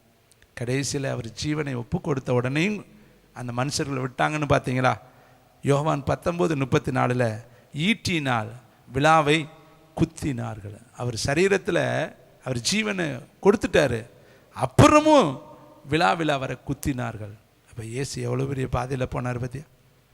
கடைசியில் அவர் ஜீவனை ஒப்பு கொடுத்த உடனே அந்த மனுஷர்களை விட்டாங்கன்னு பார்த்தீங்களா? யோவான் 19:34 ஈட்டினால் விழாவை குத்தினார்கள். அவர் சரீரத்தில் அவர் ஜீவனை கொடுத்துட்டாரு, அப்புறமும் விழாவில் அவரை குத்தினார்கள். அப்போ இயேசு எவ்வளோ பெரிய பாதையில் போனார் பற்றியா?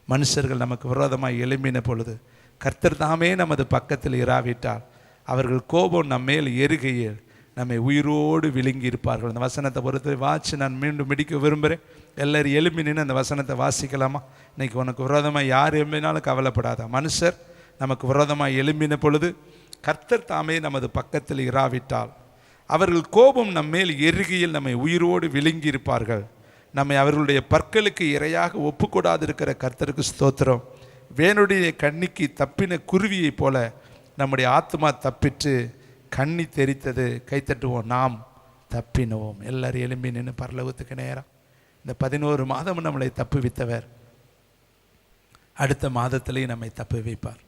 மனுஷர்கள் நமக்கு விரோதமாக எழும்பின பொழுது கர்த்தர் தாமே நமது பக்கத்தில் இராவிட்டால் அவர்கள் கோபம் நம்மேல் எருகையில் நம்மை உயிரோடு விழுங்கி இருப்பார்கள். அந்த வசனத்தை பொறுத்து வாட்சி நான் மீண்டும் மிடிக்க விரும்புகிறேன். எல்லோரும் எழுப்பி நின்று அந்த வசனத்தை வாசிக்கலாமா? இன்றைக்கி உனக்கு விரோதமாக யார் எழும்பினாலும் கவலைப்படாத. மனுஷர் நமக்கு விரோதமாக எழும்பின பொழுது கர்த்தர் தாமே நமது பக்கத்தில் இராவிட்டால் அவர்கள் கோபம் நம்மேல் எருகையில் நம்மை உயிரோடு விழுங்கி இருப்பார்கள். நம்மை அவர்களுடைய பற்களுக்கு இரையாக ஒப்புக்கூடாதிருக்கிற கர்த்தருக்கு ஸ்தோத்திரம். வேனுடைய கண்ணிக்கு தப்பின குருவியை போல நம்முடைய ஆத்மா தப்பிற்று, கண்ணி தெரித்தது. கைத்தட்டுவோம், நாம் தப்பினோம். எல்லாரும் எழும்பி நின்று பரலோகத்துக்கு நேரம். இந்த 11 மாதம் நம்மளை தப்புவித்தவர் அடுத்த மாதத்திலேயே நம்மை தப்பு வைப்பார்.